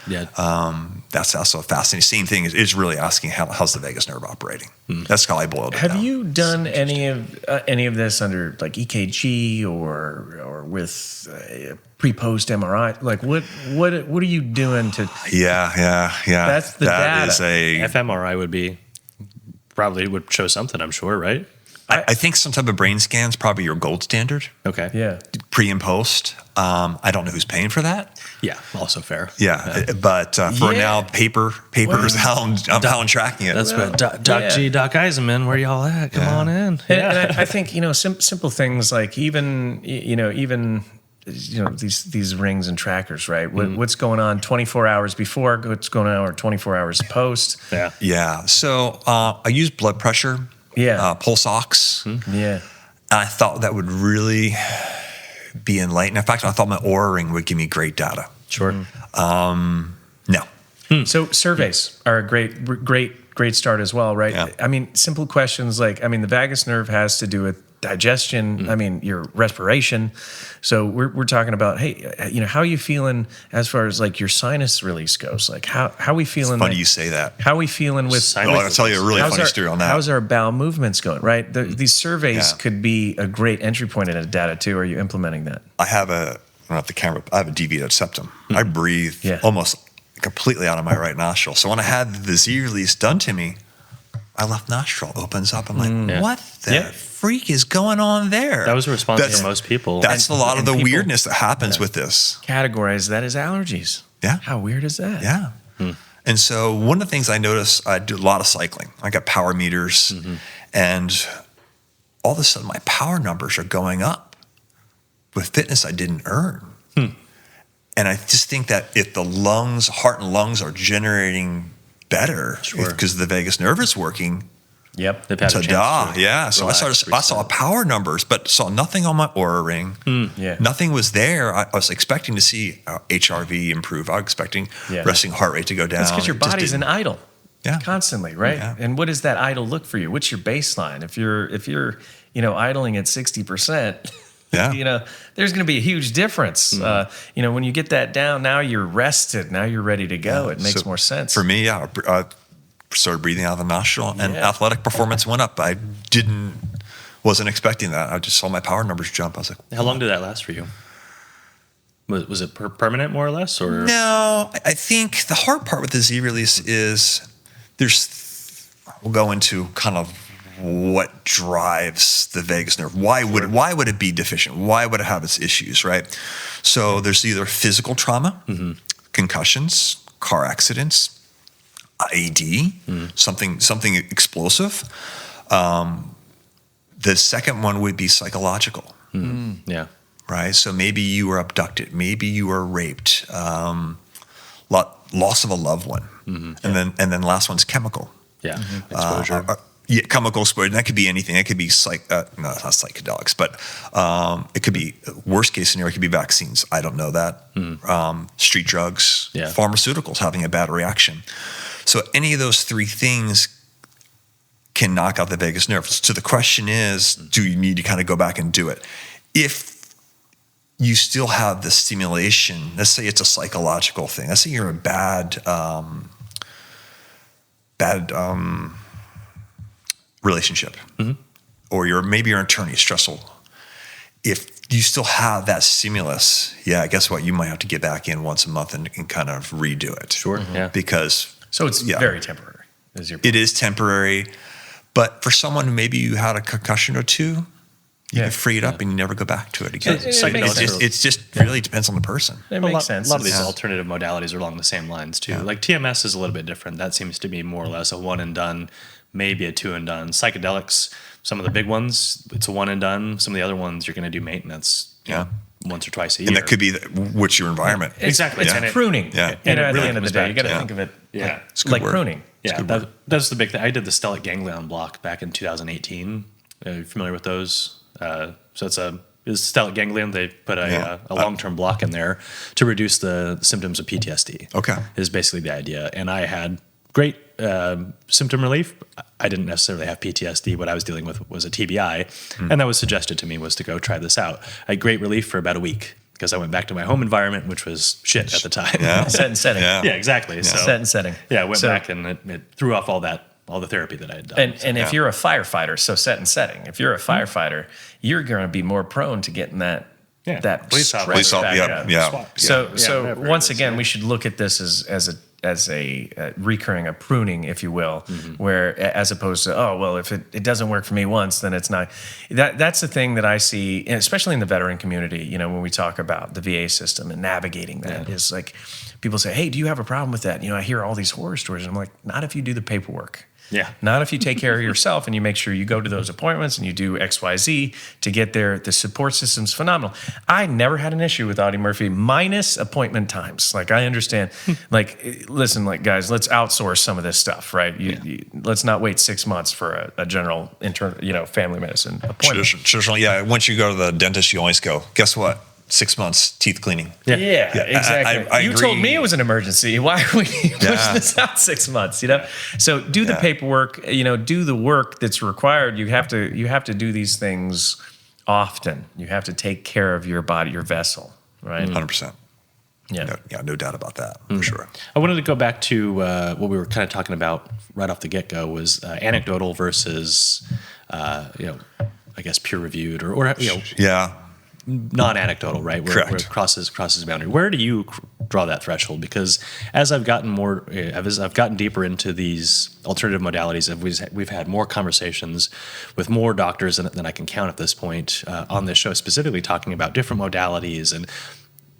[SPEAKER 3] That's also fascinating. Same thing. It's really asking how's the vagus nerve operating. That's how I boiled it down.
[SPEAKER 1] Have you done any of this under like EKG or with pre-post MRI? Like what are you doing to?
[SPEAKER 3] Yeah.
[SPEAKER 1] That's the data.
[SPEAKER 2] fMRI would show something, I'm sure, right?
[SPEAKER 3] I think some type of brain scan is probably your gold standard.
[SPEAKER 2] Okay.
[SPEAKER 1] Yeah.
[SPEAKER 3] Pre and post. I don't know who's paying for that.
[SPEAKER 2] Yeah. Also fair.
[SPEAKER 3] Yeah. But for now, paper is how I'm tracking it.
[SPEAKER 2] That's what Doc Eisenman, where y'all at? Come on in.
[SPEAKER 1] And I think, simple things like even these rings and trackers, right? What's going on 24 hours before, what's going on or 24 hours post.
[SPEAKER 3] Yeah. So I use blood pressure. Pulse ox. I thought that would really be enlightening. In fact, I thought my Oura Ring would give me great data.
[SPEAKER 2] Sure.
[SPEAKER 3] No.
[SPEAKER 1] So surveys are a great start as well, right?
[SPEAKER 3] Yeah.
[SPEAKER 1] I mean, simple questions like, the vagus nerve has to do with digestion, your respiration. So we're talking about, hey, how are you feeling as far as like your sinus release goes? Like how are we feeling?
[SPEAKER 3] Funny you say that.
[SPEAKER 1] How are we feeling with
[SPEAKER 2] Sinus
[SPEAKER 3] I'll tell you a really funny story on that.
[SPEAKER 1] How's our bowel movements going, right? These surveys could be a great entry point into data too. Are you implementing that?
[SPEAKER 3] I have I don't have the camera. I have a deviated septum. I breathe almost completely out of my right nostril. So when I had the Z release done to me, my left nostril opens up. I'm like, what the freak is going on there?
[SPEAKER 2] That was a response for most people.
[SPEAKER 3] That's a lot of the weirdness that happens with this.
[SPEAKER 1] Categorize that as allergies.
[SPEAKER 3] Yeah.
[SPEAKER 1] How weird is that?
[SPEAKER 3] Yeah. And so one of the things I noticed, I do a lot of cycling. I got power meters, and all of a sudden my power numbers are going up with fitness I didn't earn. And I just think that if the heart and lungs are generating better because the vagus nerve is working.
[SPEAKER 1] Yep.
[SPEAKER 2] They've had a chance to
[SPEAKER 3] Yeah. So I saw power numbers, but saw nothing on my Oura Ring. Nothing was there. I was expecting to see HRV improve. I was expecting resting heart rate to go down.
[SPEAKER 1] That's because your body's in idle.
[SPEAKER 3] Yeah.
[SPEAKER 1] Constantly, right? Yeah. And what does that idle look for you? What's your baseline? If you're idling at 60%, there's going to be a huge difference. When you get that down, now you're rested. Now you're ready to go. It makes more sense.
[SPEAKER 3] For me, I started breathing out of the nostril, and athletic performance went up. I wasn't expecting that. I just saw my power numbers jump. I was like,
[SPEAKER 2] how long did that last for you? Was it permanent, more or less? Or
[SPEAKER 3] no? I think the hard part with the Z release is we'll go into kind of what drives the vagus nerve. Why would it be deficient? Why would it have its issues, right? So there's either physical trauma, concussions, car accidents, IED, something explosive. The second one would be psychological.
[SPEAKER 2] Yeah.
[SPEAKER 3] Right? So maybe you were abducted, maybe you were raped, loss of a loved one. And then last one's chemical.
[SPEAKER 2] Yeah. Exposure.
[SPEAKER 3] Chemical exposure. And that could be anything. It could be not psychedelics, but it could be worst case scenario. It could be vaccines. I don't know that. Street drugs, pharmaceuticals having a bad reaction. So any of those three things can knock out the vagus nerve. So the question is, do you need to kind of go back and do it? If you still have the stimulation, let's say it's a psychological thing. Let's say you're a bad relationship, or maybe you're an attorney, stressful. If you still have that stimulus, guess what? You might have to get back in once a month and kind of redo it.
[SPEAKER 2] Sure. Yeah.
[SPEAKER 3] Because
[SPEAKER 1] it's very temporary.
[SPEAKER 3] It is temporary, but for someone who maybe you had a concussion or two, you can free it up and you never go back to it again. It just really depends on the person.
[SPEAKER 1] It makes sense.
[SPEAKER 2] A lot of these alternative modalities are along the same lines too. Like TMS is a little bit different. That seems to be more or less a one and done, maybe a two and done. Psychedelics, some of the big ones, it's a one and done. Some of the other ones, you're going to do maintenance once or twice a year.
[SPEAKER 3] And that could be what's your environment.
[SPEAKER 2] Exactly.
[SPEAKER 1] It's pruning.
[SPEAKER 3] Yeah.
[SPEAKER 1] And
[SPEAKER 2] it
[SPEAKER 1] at the
[SPEAKER 2] really
[SPEAKER 1] end of the
[SPEAKER 2] comes
[SPEAKER 1] day, you got to
[SPEAKER 2] back
[SPEAKER 1] think of it
[SPEAKER 3] like
[SPEAKER 1] pruning.
[SPEAKER 2] Yeah, that's the big thing. I did the stellate ganglion block back in 2018. Are you familiar with those? So it's stellate ganglion. They put a long-term block in there to reduce the symptoms of PTSD.
[SPEAKER 3] Okay.
[SPEAKER 2] Is basically the idea. And I had great symptom relief. I didn't necessarily have PTSD. What I was dealing with was a TBI. And that was suggested to me was to go try this out. I had great relief for about a week because I went back to my home environment, which was shit at the time.
[SPEAKER 3] Yeah.
[SPEAKER 1] Set and setting.
[SPEAKER 2] Yeah, exactly. So,
[SPEAKER 1] set and setting.
[SPEAKER 2] Yeah, I went back and it threw off all the therapy that I had done.
[SPEAKER 1] And if you're a firefighter, so set and setting. If you're a firefighter, you're going to be more prone to getting that
[SPEAKER 2] police
[SPEAKER 1] stress back up. So once again,
[SPEAKER 2] we
[SPEAKER 1] we should look at this as a recurring, a pruning, if you will, where as opposed to, if it doesn't work for me once, then it's not. That's the thing that I see, especially in the veteran community, when we talk about the VA system and navigating that, is like people say, hey, do you have a problem with that? I hear all these horror stories. And I'm like, not if you do the paperwork.
[SPEAKER 2] Yeah.
[SPEAKER 1] Not if you take care of yourself and you make sure you go to those appointments and you do X, Y, Z to get there. The support system's phenomenal. I never had an issue with Audie Murphy minus appointment times. Like I understand, like, listen, like guys, let's outsource some of this stuff, right? Let's not wait 6 months for a general internal, family medicine appointment.
[SPEAKER 3] Traditionally, yeah. Once you go to the dentist, you always go, guess what? 6 months, teeth cleaning.
[SPEAKER 1] Yeah, exactly.
[SPEAKER 3] I
[SPEAKER 1] you
[SPEAKER 3] agree.
[SPEAKER 1] told me it was an emergency. Why are we pushing this out 6 months? So do the paperwork. Do the work that's required. You have to do these things often. You have to take care of your body, your vessel, right?
[SPEAKER 3] 100%.
[SPEAKER 1] Yeah.
[SPEAKER 3] No doubt about that for sure.
[SPEAKER 2] I wanted to go back to what we were kind of talking about right off the get-go was anecdotal versus, I guess peer reviewed or non-anecdotal, right? Where it crosses the boundary. Where do you draw that threshold? Because as I've gotten deeper into these alternative modalities, we've had more conversations with more doctors than I can count at this point on this show, specifically talking about different modalities and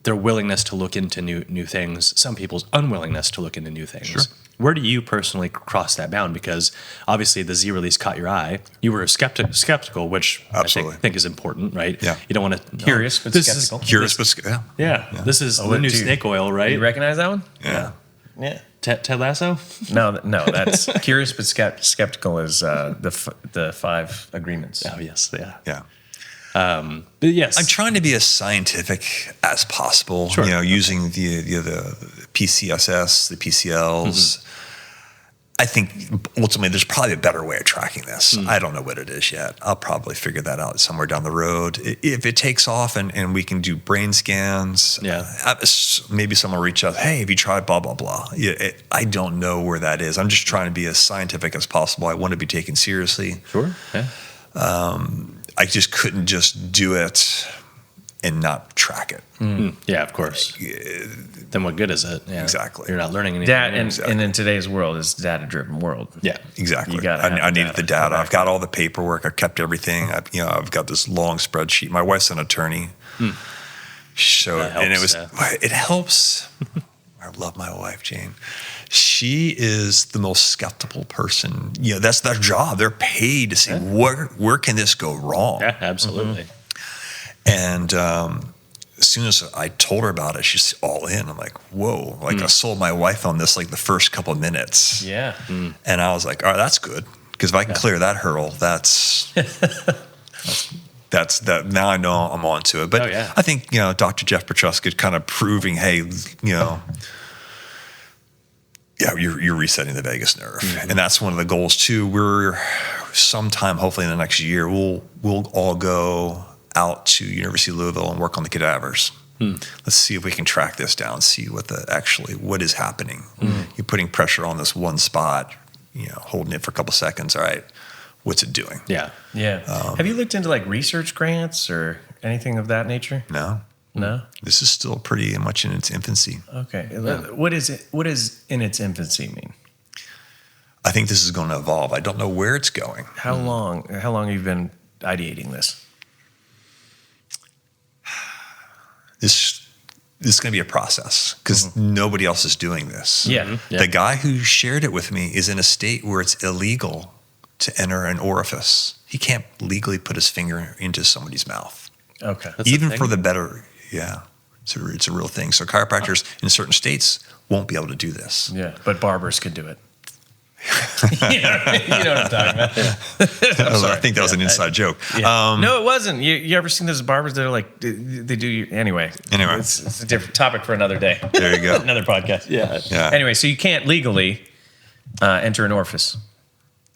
[SPEAKER 2] their willingness to look into new things. Some people's unwillingness to look into new things. Sure. Where do you personally cross that bound? Because obviously the Z release caught your eye. You were skeptical, which
[SPEAKER 3] Absolutely.
[SPEAKER 2] I think is important, right?
[SPEAKER 3] Yeah.
[SPEAKER 2] You don't want to
[SPEAKER 1] Curious, but skeptical.
[SPEAKER 2] This is the new snake oil, right?
[SPEAKER 1] You recognize that one?
[SPEAKER 3] Yeah.
[SPEAKER 2] Ted Lasso?
[SPEAKER 1] No, that's curious but skeptical is the 5 agreements.
[SPEAKER 2] Oh yes,
[SPEAKER 3] Yeah.
[SPEAKER 2] But yes,
[SPEAKER 3] I'm trying to be as scientific as possible.
[SPEAKER 2] Sure.
[SPEAKER 3] Using the PCSS, the PCLs. I think ultimately there's probably a better way of tracking this. I don't know what it is yet. I'll probably figure that out somewhere down the road. If it takes off and we can do brain scans, maybe someone will reach out, hey, have you tried blah, blah, blah? I don't know where that is. I'm just trying to be as scientific as possible. I want to be taken seriously.
[SPEAKER 2] Sure. Yeah.
[SPEAKER 3] I just couldn't just do it and not track it.
[SPEAKER 2] Yeah, of course. Then what good is it? Yeah.
[SPEAKER 3] Exactly.
[SPEAKER 2] You're not learning anything.
[SPEAKER 1] And in today's world, it's a data-driven world.
[SPEAKER 2] Yeah,
[SPEAKER 3] exactly. I needed the data. I've got all the paperwork. I've kept everything. I've got this long spreadsheet. My wife's an attorney. It helps. I love my wife, Jane. She is the most skeptical person. That's their job. They're paid to say, where can this go wrong?
[SPEAKER 2] Yeah, absolutely.
[SPEAKER 3] And as soon as I told her about it, she's all in. I'm like, whoa. I sold my wife on this the first couple of minutes.
[SPEAKER 1] Yeah.
[SPEAKER 3] And I was like, all right, that's good. Because if I can clear that hurdle, that's that. Now I know I'm on to it. But I think, Dr. Jeff Petruska kind of proving, hey, you're resetting the vagus nerve. And that's one of the goals too. We're sometime, hopefully in the next year, we'll all go out to University of Louisville and work on the cadavers. Let's see if we can track this down, see what is happening. You're putting pressure on this one spot, holding it for a couple seconds. All right, what's it doing?
[SPEAKER 2] Yeah.
[SPEAKER 1] Have you looked into research grants or anything of that nature?
[SPEAKER 3] No. This is still pretty much in its infancy.
[SPEAKER 1] Okay. Yeah. What does in its infancy mean?
[SPEAKER 3] I think this is going to evolve. I don't know where it's going.
[SPEAKER 1] How long have you been ideating this?
[SPEAKER 3] This is going to be a process because nobody else is doing this.
[SPEAKER 1] Yeah.
[SPEAKER 3] The guy who shared it with me is in a state where it's illegal to enter an orifice. He can't legally put his finger into somebody's mouth.
[SPEAKER 1] Okay.
[SPEAKER 3] Even for the better, it's a real thing. So chiropractors in certain states won't be able to do this.
[SPEAKER 1] Yeah, but barbers could do it. You know what I'm talking about.
[SPEAKER 3] I think that was an inside joke.
[SPEAKER 1] Yeah. No, it wasn't. You ever seen those barbers that are they do anyway. It's a different topic for another day.
[SPEAKER 3] There you go.
[SPEAKER 1] Another podcast.
[SPEAKER 3] Yeah.
[SPEAKER 1] Anyway, so you can't legally enter an orifice.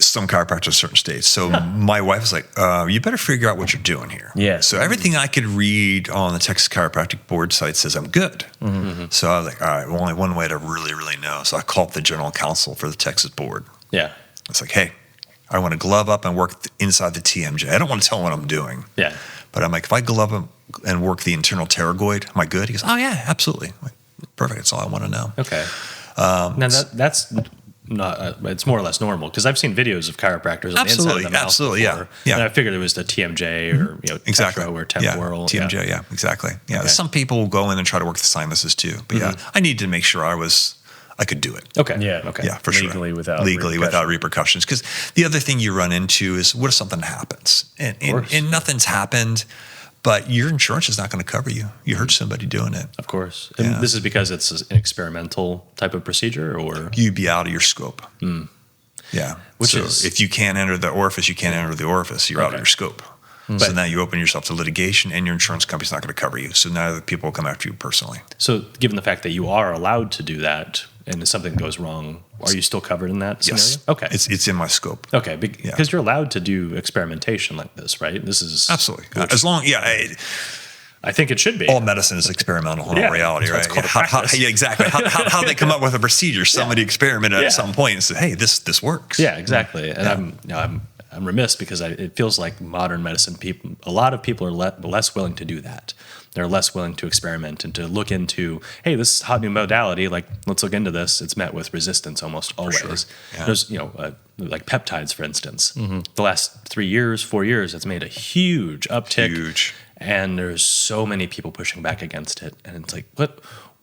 [SPEAKER 3] Some chiropractors in certain states. So my wife was like, you better figure out what you're doing here.
[SPEAKER 1] Yeah.
[SPEAKER 3] So everything I could read on the Texas Chiropractic Board site says I'm good. So I was like, all right, well, only one way to really, really know. So I called the general counsel for the Texas board.
[SPEAKER 2] Yeah.
[SPEAKER 3] It's like, hey, I want to glove up and work inside the TMJ. I don't want to tell him what I'm doing.
[SPEAKER 2] Yeah.
[SPEAKER 3] But I'm like, if I glove up and work the internal pterygoid, am I good? He goes, oh, yeah, absolutely. I'm like, perfect. That's all I want to know.
[SPEAKER 2] Okay. Now that's not. It's more or less normal because I've seen videos of chiropractors on the inside of the mouth.
[SPEAKER 3] Absolutely,
[SPEAKER 2] before, and I figured it was the TMJ or
[SPEAKER 3] exactly.
[SPEAKER 2] Tetro or temporal.
[SPEAKER 3] TMJ, yeah, exactly. Yeah, okay. Some people will go in and try to work the sinuses too. But I needed to make sure I was I could do it.
[SPEAKER 2] Okay.
[SPEAKER 1] Yeah.
[SPEAKER 2] Okay.
[SPEAKER 3] Yeah, for sure.
[SPEAKER 1] Legally without
[SPEAKER 3] repercussions. Because the other thing you run into is, what if something happens? And nothing's happened, but your insurance is not going to cover you. You hurt somebody doing it.
[SPEAKER 2] Of course. And this is because it's an experimental type of procedure, or?
[SPEAKER 3] You'd be out of your scope. Yeah.
[SPEAKER 2] Which
[SPEAKER 3] so
[SPEAKER 2] is,
[SPEAKER 3] if you can't enter the orifice, you can't enter the orifice. You're out of your scope. So now you open yourself to litigation, and your insurance company's not going to cover you. So now the people will come after you personally.
[SPEAKER 2] So given the fact that you are allowed to do that, and if something goes wrong, are you still covered in that scenario?
[SPEAKER 3] Yes.
[SPEAKER 2] Okay.
[SPEAKER 3] It's in my scope.
[SPEAKER 2] Okay. Because you're allowed to do experimentation like this, right? This is
[SPEAKER 3] Absolutely. As long,
[SPEAKER 2] I think it should be.
[SPEAKER 3] all medicine is experimental in all reality, right? Exactly. How they come up with a procedure? Somebody experimented at some point and said, "Hey, this works."
[SPEAKER 2] Yeah, exactly. And I'm remiss because it feels like modern medicine a lot of people are less willing to do that. They're less willing to experiment and to look into, hey, this is a hot new modality. Like, let's look into this. It's met with resistance almost always.
[SPEAKER 3] Sure. Yeah.
[SPEAKER 2] There's, like peptides, for instance. The last 3 years, 4 years, it's made a huge uptick.
[SPEAKER 3] Huge.
[SPEAKER 2] And there's so many people pushing back against it. And it's like,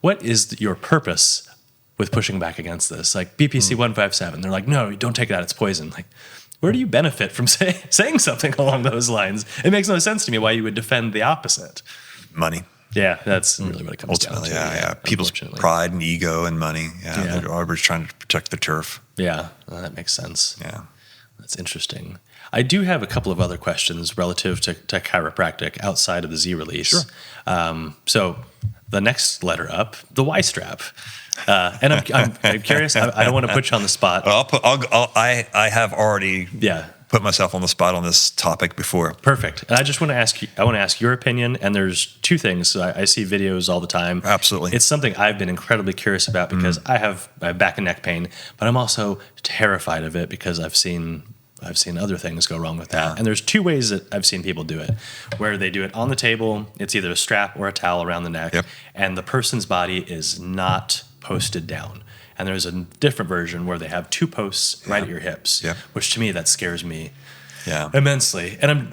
[SPEAKER 2] what is your purpose with pushing back against this? Like BPC 157, they're like, no, don't take that. It's poison. Like, where do you benefit from saying something along those lines? It makes no sense to me why you would defend the opposite.
[SPEAKER 3] Money.
[SPEAKER 2] Yeah, that's really what it comes down to.
[SPEAKER 3] Yeah. People's pride and ego and money. They're always trying to protect the turf.
[SPEAKER 2] Yeah, well, that makes sense.
[SPEAKER 3] Yeah.
[SPEAKER 2] That's interesting. I do have a couple of other questions relative to chiropractic outside of the Z release.
[SPEAKER 3] Sure.
[SPEAKER 2] So the next letter up, the Y strap. And I'm curious. I don't want to put you on the spot.
[SPEAKER 3] I have already put myself on the spot on this topic before.
[SPEAKER 2] Perfect. And I just want to ask you. I want to ask your opinion. And there's two things. I see videos all the time.
[SPEAKER 3] Absolutely.
[SPEAKER 2] It's something I've been incredibly curious about because I have back and neck pain, but I'm also terrified of it because I've seen other things go wrong with that. And there's two ways that I've seen people do it, where they do it on the table. It's either a strap or a towel around the neck, and the person's body is not posted down. And there's a different version where they have two posts right at your hips, which to me, that scares me immensely. And I'm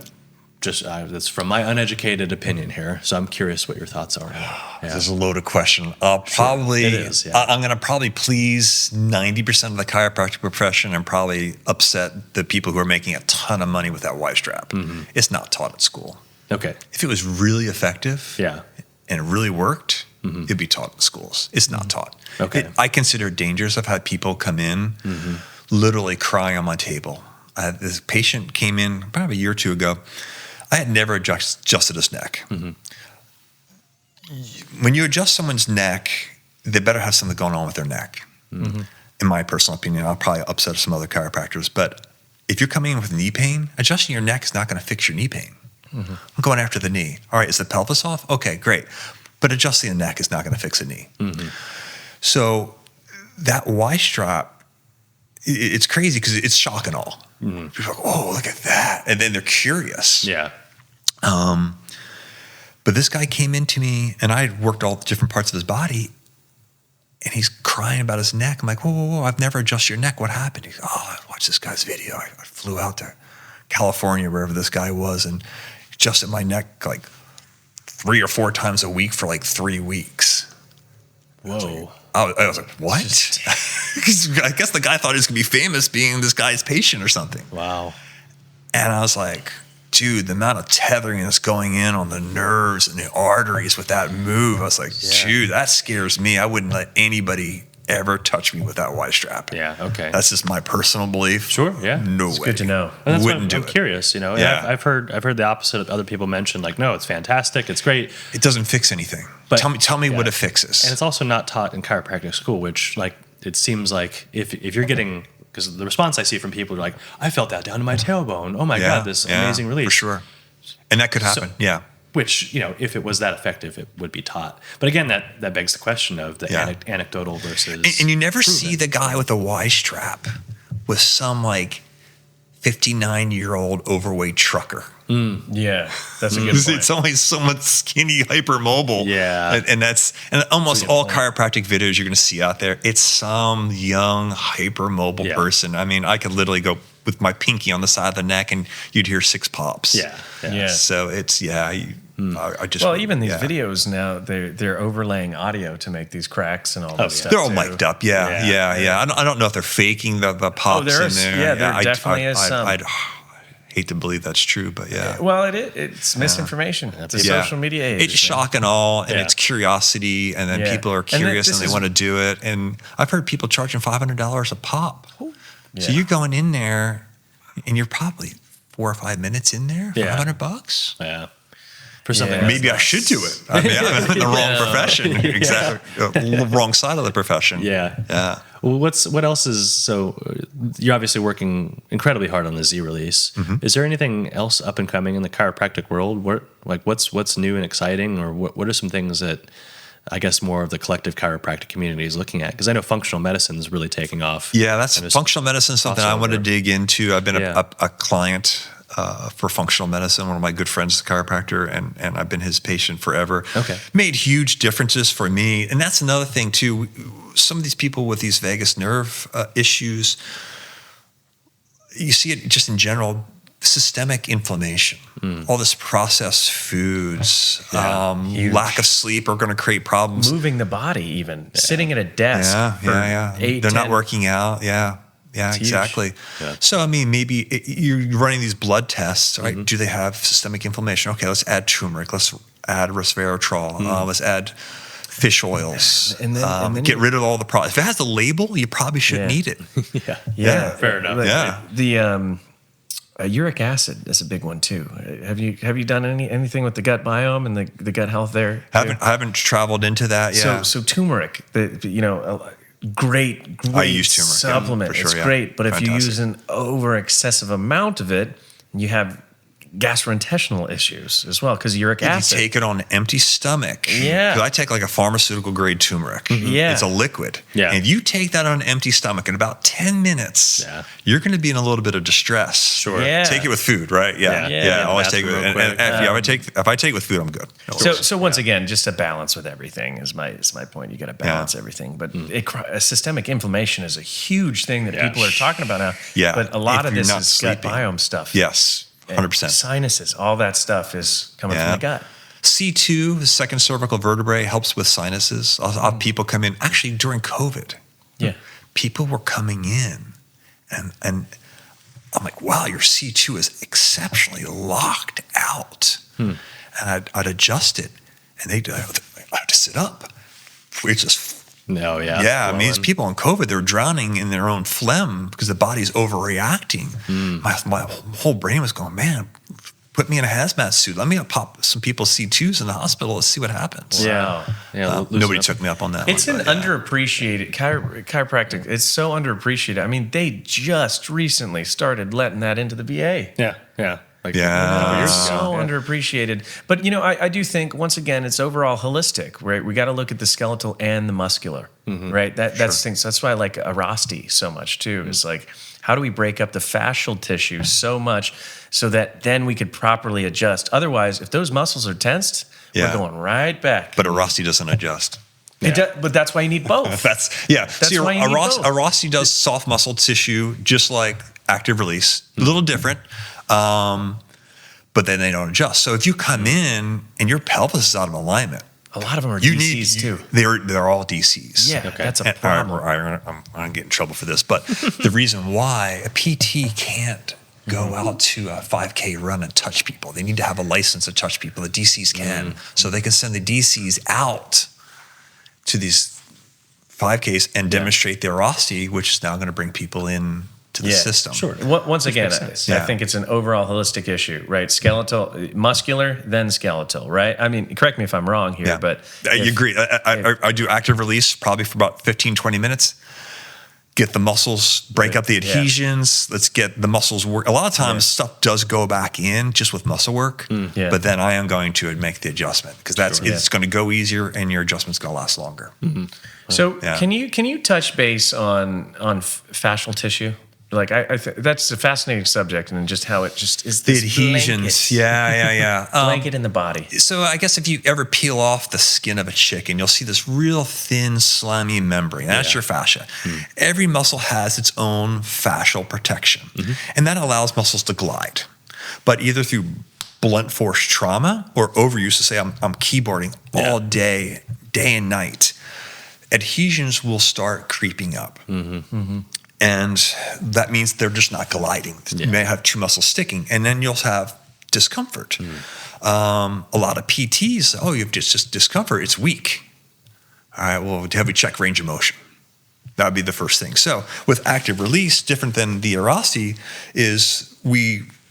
[SPEAKER 2] just, that's from my uneducated opinion here. So I'm curious what your thoughts are.
[SPEAKER 3] This is a loaded question. It is, I'm going to probably please 90% of the chiropractic profession and probably upset the people who are making a ton of money with that Y strap. It's not taught at school.
[SPEAKER 2] Okay.
[SPEAKER 3] If it was really effective and it really worked, it'd be taught in schools. It's not taught.
[SPEAKER 2] Okay.
[SPEAKER 3] I consider it dangerous. I've had people come in literally crying on my table. This patient came in probably a year or two ago. I had never adjusted his neck. When you adjust someone's neck, they better have something going on with their neck. In my personal opinion, I'll probably upset some other chiropractors. But if you're coming in with knee pain, adjusting your neck is not going to fix your knee pain. I'm going after the knee. All right, is the pelvis off? Okay, great. But adjusting the neck is not going to fix a knee. So that Y strap, it's crazy because it's shock and awe. People are like, oh, look at that. And then they're curious.
[SPEAKER 2] Yeah.
[SPEAKER 3] But this guy came into me, and I had worked all the different parts of his body, and he's crying about his neck. I'm like, whoa, I've never adjusted your neck. What happened? He's, I watched this guy's video. I flew out to California, wherever this guy was, and adjusted my neck like 3 or 4 times a week for like 3 weeks.
[SPEAKER 2] Whoa.
[SPEAKER 3] I was like, what? I guess the guy thought he was going to be famous being this guy's patient or something.
[SPEAKER 2] Wow.
[SPEAKER 3] And I was like, dude, the amount of tethering that's going in on the nerves and the arteries with that move, I was like, dude, that scares me. I wouldn't let anybody ever touch me with that Y strap.
[SPEAKER 2] Yeah, okay.
[SPEAKER 3] That's just my personal belief.
[SPEAKER 2] Sure, yeah.
[SPEAKER 3] No
[SPEAKER 1] It's
[SPEAKER 3] way.
[SPEAKER 1] good to know.
[SPEAKER 2] And that's
[SPEAKER 3] Wouldn't do
[SPEAKER 2] I'm
[SPEAKER 3] it.
[SPEAKER 2] curious,
[SPEAKER 3] Yeah.
[SPEAKER 2] I've heard the opposite of other people mention, like, no, it's fantastic, it's great.
[SPEAKER 3] It doesn't fix anything.
[SPEAKER 2] But-
[SPEAKER 3] tell me what it fixes.
[SPEAKER 2] And it's also not taught in chiropractic school, which, like, it seems like if you're getting, because the response I see from people are like, I felt that down to my tailbone. Oh my God, this amazing relief.
[SPEAKER 3] For sure. And that could happen.
[SPEAKER 2] Which, if it was that effective, it would be taught. But again, that begs the question of the anecdotal versus.
[SPEAKER 3] And you never
[SPEAKER 2] proven.
[SPEAKER 3] see the guy with the Y strap with some like 59-year-old overweight trucker.
[SPEAKER 1] Yeah, that's a good point.
[SPEAKER 3] It's always someone skinny, hypermobile.
[SPEAKER 2] Yeah.
[SPEAKER 3] And almost all chiropractic videos you're going to see out there, it's some young, hypermobile person. I mean, I could literally go with my pinky on the side of the neck and you'd hear 6 pops.
[SPEAKER 2] Yeah.
[SPEAKER 1] Yeah.
[SPEAKER 3] So it's, I just
[SPEAKER 1] even these videos now, they're overlaying audio to make these cracks and all this stuff.
[SPEAKER 3] They're all
[SPEAKER 1] too.
[SPEAKER 3] mic'd up. Yeah. I don't know if they're faking the pops in there.
[SPEAKER 1] Yeah, there definitely is some.
[SPEAKER 3] I'd hate to believe that's true, but yeah.
[SPEAKER 1] Well, it's misinformation. It's a social media age.
[SPEAKER 3] It's shock and awe, and it's curiosity, and then people are curious and they want to do it. And I've heard people charging $500 a pop. So you're going in there, and you're probably 4 or 5 minutes in there for $100.
[SPEAKER 2] Yeah. For something,
[SPEAKER 3] maybe I should do it. I mean, I'm in the wrong profession. Exactly, wrong side of the profession.
[SPEAKER 2] Yeah. Well, what else is so? You're obviously working incredibly hard on the Z release. Is there anything else up and coming in the chiropractic world? What's new and exciting, or what are some things that I guess more of the collective chiropractic community is looking at? Because I know functional medicine is really taking off.
[SPEAKER 3] Yeah, that's functional medicine. Something I want to dig into. I've been a client for functional medicine. One of my good friends is a chiropractor, and I've been his patient forever.
[SPEAKER 2] Okay.
[SPEAKER 3] Made huge differences for me. And that's another thing too. Some of these people with these vagus nerve issues, you see it just in general, systemic inflammation, all this processed foods, lack of sleep are going to create problems.
[SPEAKER 1] Moving the body even, sitting at a desk
[SPEAKER 3] They're not working out. Yeah, exactly.
[SPEAKER 1] Yeah.
[SPEAKER 3] So, I mean, maybe you're running these blood tests, right? Do they have systemic inflammation? Okay, let's add turmeric. Let's add resveratrol. Let's add fish oils. And then get rid of all the products. If it has a label, you probably shouldn't eat it.
[SPEAKER 2] Fair enough.
[SPEAKER 1] The uric acid is a big one too. Have you done anything with the gut biome and the gut health there?
[SPEAKER 3] I haven't traveled into that. Yeah.
[SPEAKER 1] So turmeric, great
[SPEAKER 3] I use turmeric
[SPEAKER 1] supplement.
[SPEAKER 3] For sure,
[SPEAKER 1] it's great, but if you use an over excessive amount of it, you have gastrointestinal issues as well because uric acid.
[SPEAKER 3] You take it on an empty stomach.
[SPEAKER 1] Yeah.
[SPEAKER 3] 'Cause I take like a pharmaceutical grade turmeric.
[SPEAKER 1] Yeah.
[SPEAKER 3] It's a liquid.
[SPEAKER 2] Yeah.
[SPEAKER 3] And if you take that on an empty stomach in about 10 minutes, you're going to be in a little bit of distress.
[SPEAKER 2] Sure.
[SPEAKER 1] Yeah.
[SPEAKER 3] Take it with food, right? Yeah. Always take it with food. And if I take it with food, I'm good.
[SPEAKER 1] So once again, just a balance with everything is my point. You got to balance everything. But systemic inflammation is a huge thing that people are talking about now.
[SPEAKER 3] Yeah.
[SPEAKER 1] But a lot of this is gut biome stuff.
[SPEAKER 3] Yes. 100%.
[SPEAKER 1] Sinuses, all that stuff is coming from the gut.
[SPEAKER 3] C2, the second cervical vertebrae, helps with sinuses. I'll have people come in. Actually, during COVID, people were coming in, and I'm like, wow, your C2 is exceptionally locked out. And I'd adjust it, and I have to sit up. We just
[SPEAKER 2] No,
[SPEAKER 3] I mean, these people on COVID, they're drowning in their own phlegm because the body's overreacting. My whole brain was going, man, put me in a hazmat suit. Let me pop some people's C2s in the hospital. Let's see what happens. Nobody took me up on that.
[SPEAKER 1] It's underappreciated chiropractic. It's so underappreciated. I mean, they just recently started letting that into the VA.
[SPEAKER 2] Yeah.
[SPEAKER 1] So underappreciated. But, I do think, once again, it's overall holistic, right? We got to look at the skeletal and the muscular, right? That's things. That's why I like Arasti so much, too. Is like, how do we break up the fascial tissue so much so that then we could properly adjust? Otherwise, if those muscles are tensed, we're going right back.
[SPEAKER 3] But Arasti doesn't adjust.
[SPEAKER 1] But that's why you need both.
[SPEAKER 3] That's why you need both. Arasti does soft muscle tissue just like active release. A little different. But then they don't adjust. So if you come in and your pelvis is out of alignment,
[SPEAKER 1] a lot of them are DCs too.
[SPEAKER 3] They're all DCs.
[SPEAKER 1] Yeah, that's a problem.
[SPEAKER 3] I'm going to get in trouble for this, but the reason why a PT can't go out to a 5K run and touch people, they need to have a license to touch people. The DCs can, so they can send the DCs out to these 5Ks and demonstrate their Arasti, which is now going to bring people in to the system.
[SPEAKER 1] Sure. Once again, I think it's an overall holistic issue, right? Skeletal, muscular, then skeletal, right? I mean, correct me if I'm wrong here, but
[SPEAKER 3] you agree. I do active release probably for about 15, 20 minutes. Get the muscles, break up the adhesions. Let's get the muscles work. A lot of times stuff does go back in just with muscle work, but then I am going to make the adjustment because it's going to go easier and your adjustment's going to last longer.
[SPEAKER 1] So can you touch base on fascial tissue? Like that's a fascinating subject, and just how it just is
[SPEAKER 3] the adhesions.
[SPEAKER 1] Blanket. Blanket in the body.
[SPEAKER 3] So I guess if you ever peel off the skin of a chicken, you'll see this real thin, slimy membrane. That's your fascia. Every muscle has its own fascial protection, and that allows muscles to glide. But either through blunt force trauma or overuse, to say I'm keyboarding all day and night, adhesions will start creeping up. And that means they're just not gliding. You may have two muscles sticking, and then you'll have discomfort. A lot of PTs, you have just discomfort, it's weak. All right, well, have we checked range of motion? That would be the first thing. So with active release, different than the Erasti, is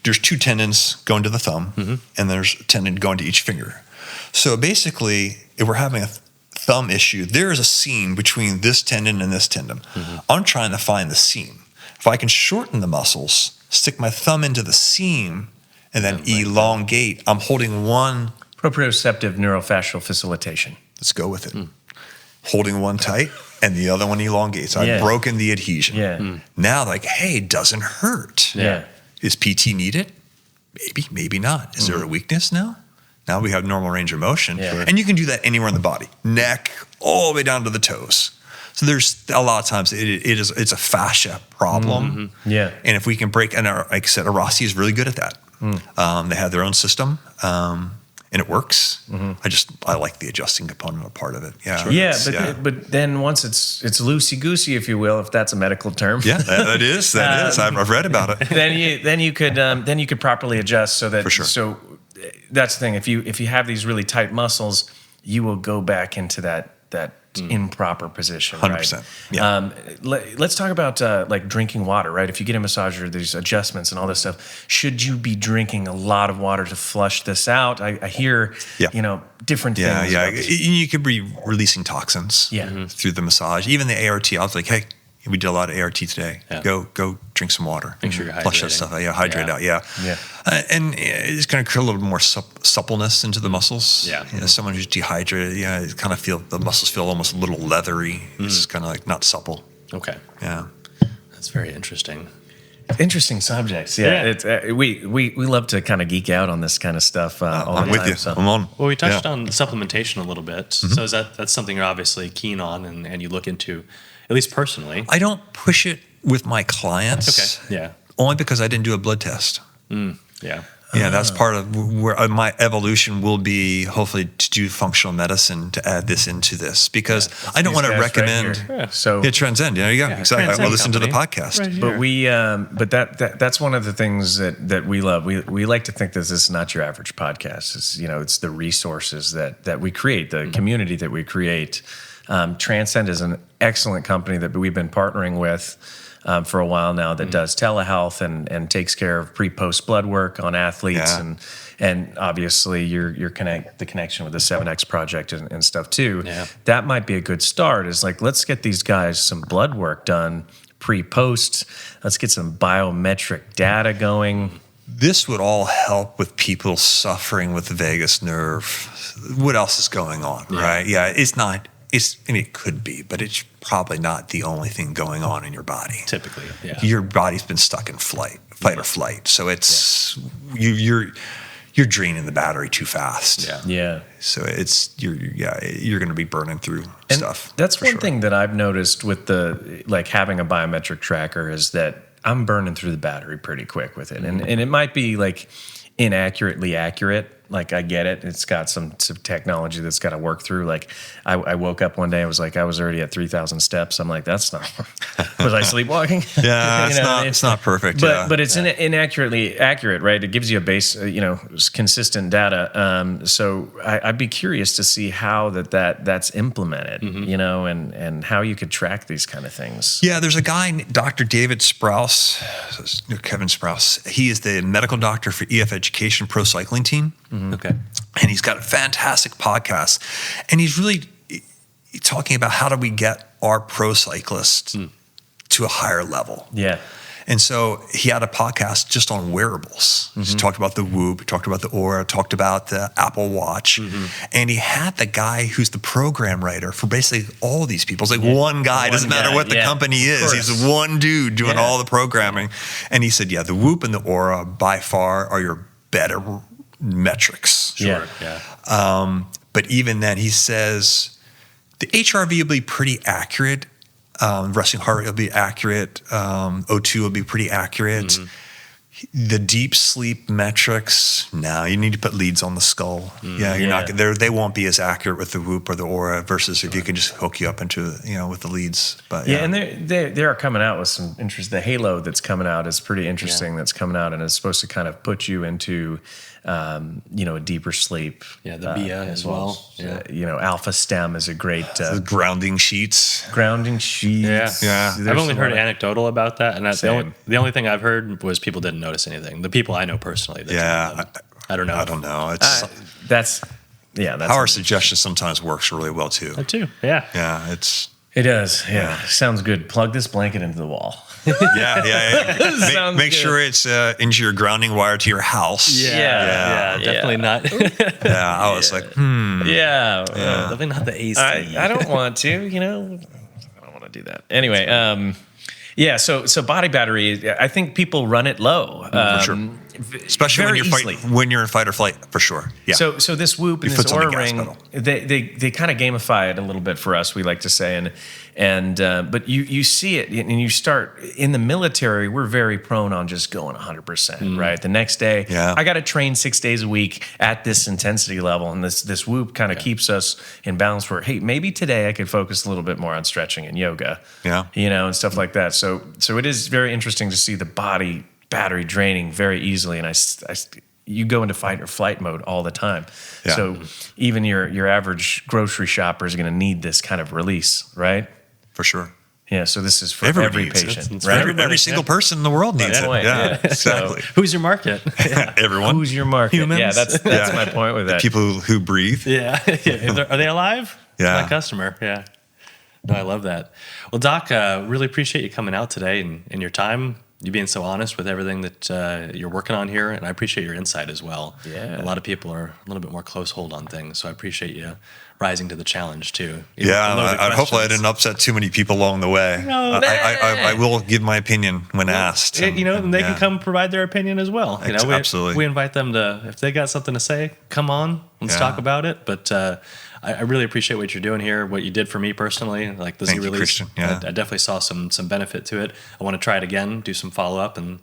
[SPEAKER 3] there's two tendons going to the thumb, and there's a tendon going to each finger. So basically, if we're having a thumb issue, there is a seam between this tendon and this tendon. I'm trying to find the seam. If I can shorten the muscles, stick my thumb into the seam, and then elongate, I'm holding one.
[SPEAKER 1] Proprioceptive neurofascial facilitation.
[SPEAKER 3] Let's go with it. Holding one tight, and the other one elongates. I've broken the adhesion. Now, hey, it doesn't hurt. Is PT needed? Maybe, maybe not. Is there a weakness now? Now we have normal range of motion. And you can do that anywhere in the body, neck, all the way down to the toes. So there's a lot of times it's a fascia problem. And if we can break, and like I said, Erasti is really good at that. They have their own system, and it works. I like the adjusting component of part of it.
[SPEAKER 1] But then once it's loosey-goosey, if you will, if that's a medical term.
[SPEAKER 3] That is. I've read about it.
[SPEAKER 1] then you could properly adjust so that. For sure. So that's the thing. If you have these really tight muscles, you will go back into that improper position.
[SPEAKER 3] 100%.
[SPEAKER 1] Right? Let's talk about like drinking water. Right? If you get a massager, there's adjustments and all this stuff. Should you be drinking a lot of water to flush this out? I hear different things.
[SPEAKER 3] You could be releasing toxins through the massage. Even the ART. I was like, hey, we did a lot of ART today. Go drink some water.
[SPEAKER 2] Make sure you're hydrating.
[SPEAKER 3] Flush that stuff out. Hydrate out. And it's going to create a little more suppleness into the muscles. Someone who's dehydrated, you kind of feel the muscles feel almost a little leathery. It's kind of like not supple.
[SPEAKER 2] Okay.
[SPEAKER 3] Yeah.
[SPEAKER 2] That's very interesting.
[SPEAKER 1] Interesting subjects. It's, we love to kind of geek out on this kind of stuff.
[SPEAKER 3] I'm with you. So. I'm on.
[SPEAKER 2] Well, we touched on supplementation a little bit. So that's something you're obviously keen on and you look into, at least personally.
[SPEAKER 3] I don't push it with my clients.
[SPEAKER 2] Okay.
[SPEAKER 3] Only because I didn't do a blood test. That's part of where my evolution will be, hopefully, to do functional medicine, to add this into this, because I don't want to recommend. Transcend. There you go. Exactly. I listen to the podcast.
[SPEAKER 1] But that's one of the things that we love. We like to think that this is not your average podcast. It's the resources that we create, the community that we create. Transcend is an excellent company that we've been partnering with for a while now that does telehealth and takes care of pre-post blood work on athletes and obviously the connection with the 7X project and stuff too. That might be a good start, is like, let's get these guys some blood work done pre-post. Let's get some biometric data going.
[SPEAKER 3] This would all help with people suffering with the vagus nerve. What else is going on, right? It's not. It could be, but it's probably not the only thing going on in your body.
[SPEAKER 2] Typically,
[SPEAKER 3] your body's been stuck in fight or flight. So it's you're draining the battery too fast. So you're going to be burning through stuff.
[SPEAKER 1] That's one thing that I've noticed with having a biometric tracker, is that I'm burning through the battery pretty quick with it, and it might be like inaccurately accurate. Like, I get it. It's got some technology that's got to work through. Like, I woke up one day, I was already at 3,000 steps. I'm like, that's not, was I sleepwalking?
[SPEAKER 3] It's not perfect.
[SPEAKER 1] But it's inaccurately accurate, right? It gives you a base, consistent data. So I'd be curious to see how that's implemented, and how you could track these kind of things.
[SPEAKER 3] Yeah, there's a guy, Dr. David Sprouse, Kevin Sprouse. He is the medical doctor for EF Education Pro Cycling Team.
[SPEAKER 1] Okay.
[SPEAKER 3] And he's got a fantastic podcast. And he's really talking about how do we get our pro cyclists to a higher level.
[SPEAKER 1] Yeah.
[SPEAKER 3] And so he had a podcast just on wearables. He talked about the Whoop, he talked about the Aura, talked about the Apple Watch. And he had the guy who's the program writer for basically all these people. It's like one guy, doesn't matter what the company is. He's one dude doing all the programming. And he said, the Whoop and the Aura by far are your better metrics. But even then, he says the HRV will be pretty accurate. Resting heart rate will be accurate. O2 will be pretty accurate. The deep sleep metrics, no, you need to put leads on the skull. You're not. They won't be as accurate with the Whoop or the Aura versus if you can just hook you up into with the leads. But
[SPEAKER 1] and they are coming out with some interest. The Halo that's coming out is pretty interesting. That's coming out and is supposed to kind of put you into a deeper sleep.
[SPEAKER 2] Yeah, the BIA as well.
[SPEAKER 1] Alpha Stem is a great
[SPEAKER 3] grounding sheets.
[SPEAKER 1] Grounding sheets.
[SPEAKER 3] Yeah.
[SPEAKER 2] I've only heard anecdotal about that, and that's the only thing I've heard was people didn't notice anything. The people I know personally. I don't know.
[SPEAKER 3] I don't know. It's
[SPEAKER 1] that's
[SPEAKER 3] power suggestion sometimes works really well too.
[SPEAKER 2] That too. Yeah.
[SPEAKER 3] Yeah.
[SPEAKER 1] It does. Yeah. Sounds good. Plug this blanket into the wall.
[SPEAKER 3] Make sure it's into your grounding wire to your house.
[SPEAKER 2] Yeah, definitely not.
[SPEAKER 3] I was like,
[SPEAKER 2] definitely not the AC.
[SPEAKER 1] I don't want to. I don't want to do that. Anyway, So body battery, I think people run it low.
[SPEAKER 3] For sure. Especially when you're in fight or flight, for sure. Yeah.
[SPEAKER 1] So this Whoop and this Aura Ring, they kind of gamify it a little bit for us. We like to say, but you see it, and you start in the military. We're very prone on just going 100%. Right. The next day, I got to train 6 days a week at this intensity level, and this Whoop kind of keeps us in balance. Where maybe today I could focus a little bit more on stretching and yoga. And stuff like that. So it is very interesting to see the body battery draining very easily, and you go into fight or flight mode all the time. So even your average grocery shopper is going to need this kind of release, right?
[SPEAKER 3] For sure.
[SPEAKER 1] Yeah. So this is for every patient,
[SPEAKER 3] right? Every single person in the world needs it. Yeah, exactly.
[SPEAKER 2] Who's your market?
[SPEAKER 3] Everyone.
[SPEAKER 1] Who's your market?
[SPEAKER 3] Humans.
[SPEAKER 1] Yeah, that's my point with that.
[SPEAKER 3] The people who breathe.
[SPEAKER 2] Yeah. Are they alive?
[SPEAKER 3] Yeah.
[SPEAKER 2] My customer. Yeah. No, I love that. Well, Doc, really appreciate you coming out today and your time. You being so honest with everything that you're working on here, and I appreciate your insight as well.
[SPEAKER 1] Yeah.
[SPEAKER 2] A lot of people are a little bit more close hold on things, so I appreciate you rising to the challenge too.
[SPEAKER 3] Hopefully I didn't upset too many people along the way.
[SPEAKER 2] No,
[SPEAKER 3] I will give my opinion when asked.
[SPEAKER 2] And they can come provide their opinion as well.
[SPEAKER 3] Absolutely.
[SPEAKER 2] We invite them to, if they got something to say, come on, let's talk about it. But I really appreciate what you're doing here, what you did for me personally, like the Z release.
[SPEAKER 3] Christian. Yeah.
[SPEAKER 2] I definitely saw some benefit to it. I want to try it again, do some follow up, and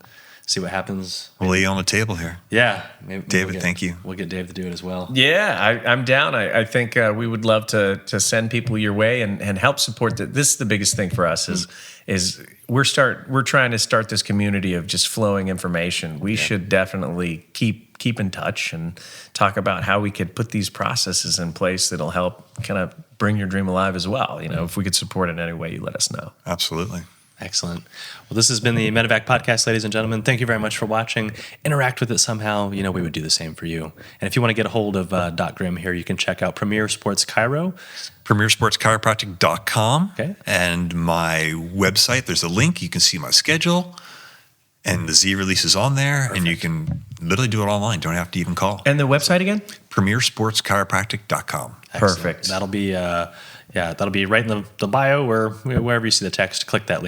[SPEAKER 2] see what happens.
[SPEAKER 3] We'll lay you on the table here.
[SPEAKER 2] Yeah.
[SPEAKER 3] David, thank you.
[SPEAKER 2] We'll get Dave to do it as well.
[SPEAKER 1] Yeah, I'm down. I think we would love to send people your way and help support that. This is the biggest thing for us is we're trying to start this community of just flowing information. We should definitely keep in touch and talk about how we could put these processes in place that'll help kind of bring your dream alive as well. If we could support it in any way, you let us know.
[SPEAKER 3] Absolutely.
[SPEAKER 2] Excellent. Well, this has been the Medevac podcast, ladies and gentlemen. Thank you very much for watching. Interact with it somehow. We would do the same for you. And if you want to get a hold of Doc Grimm here, you can check out Premier Sports Chiro.
[SPEAKER 3] PremierSportsChiropractic.com.
[SPEAKER 2] Okay.
[SPEAKER 3] And my website, there's a link. You can see my schedule. And the Z release is on there. Perfect. And you can literally do it online. Don't have to even call.
[SPEAKER 1] And the website again?
[SPEAKER 3] PremierSportsChiropractic.com.
[SPEAKER 1] Perfect.
[SPEAKER 2] That'll be right in the bio or wherever you see the text. Click that link.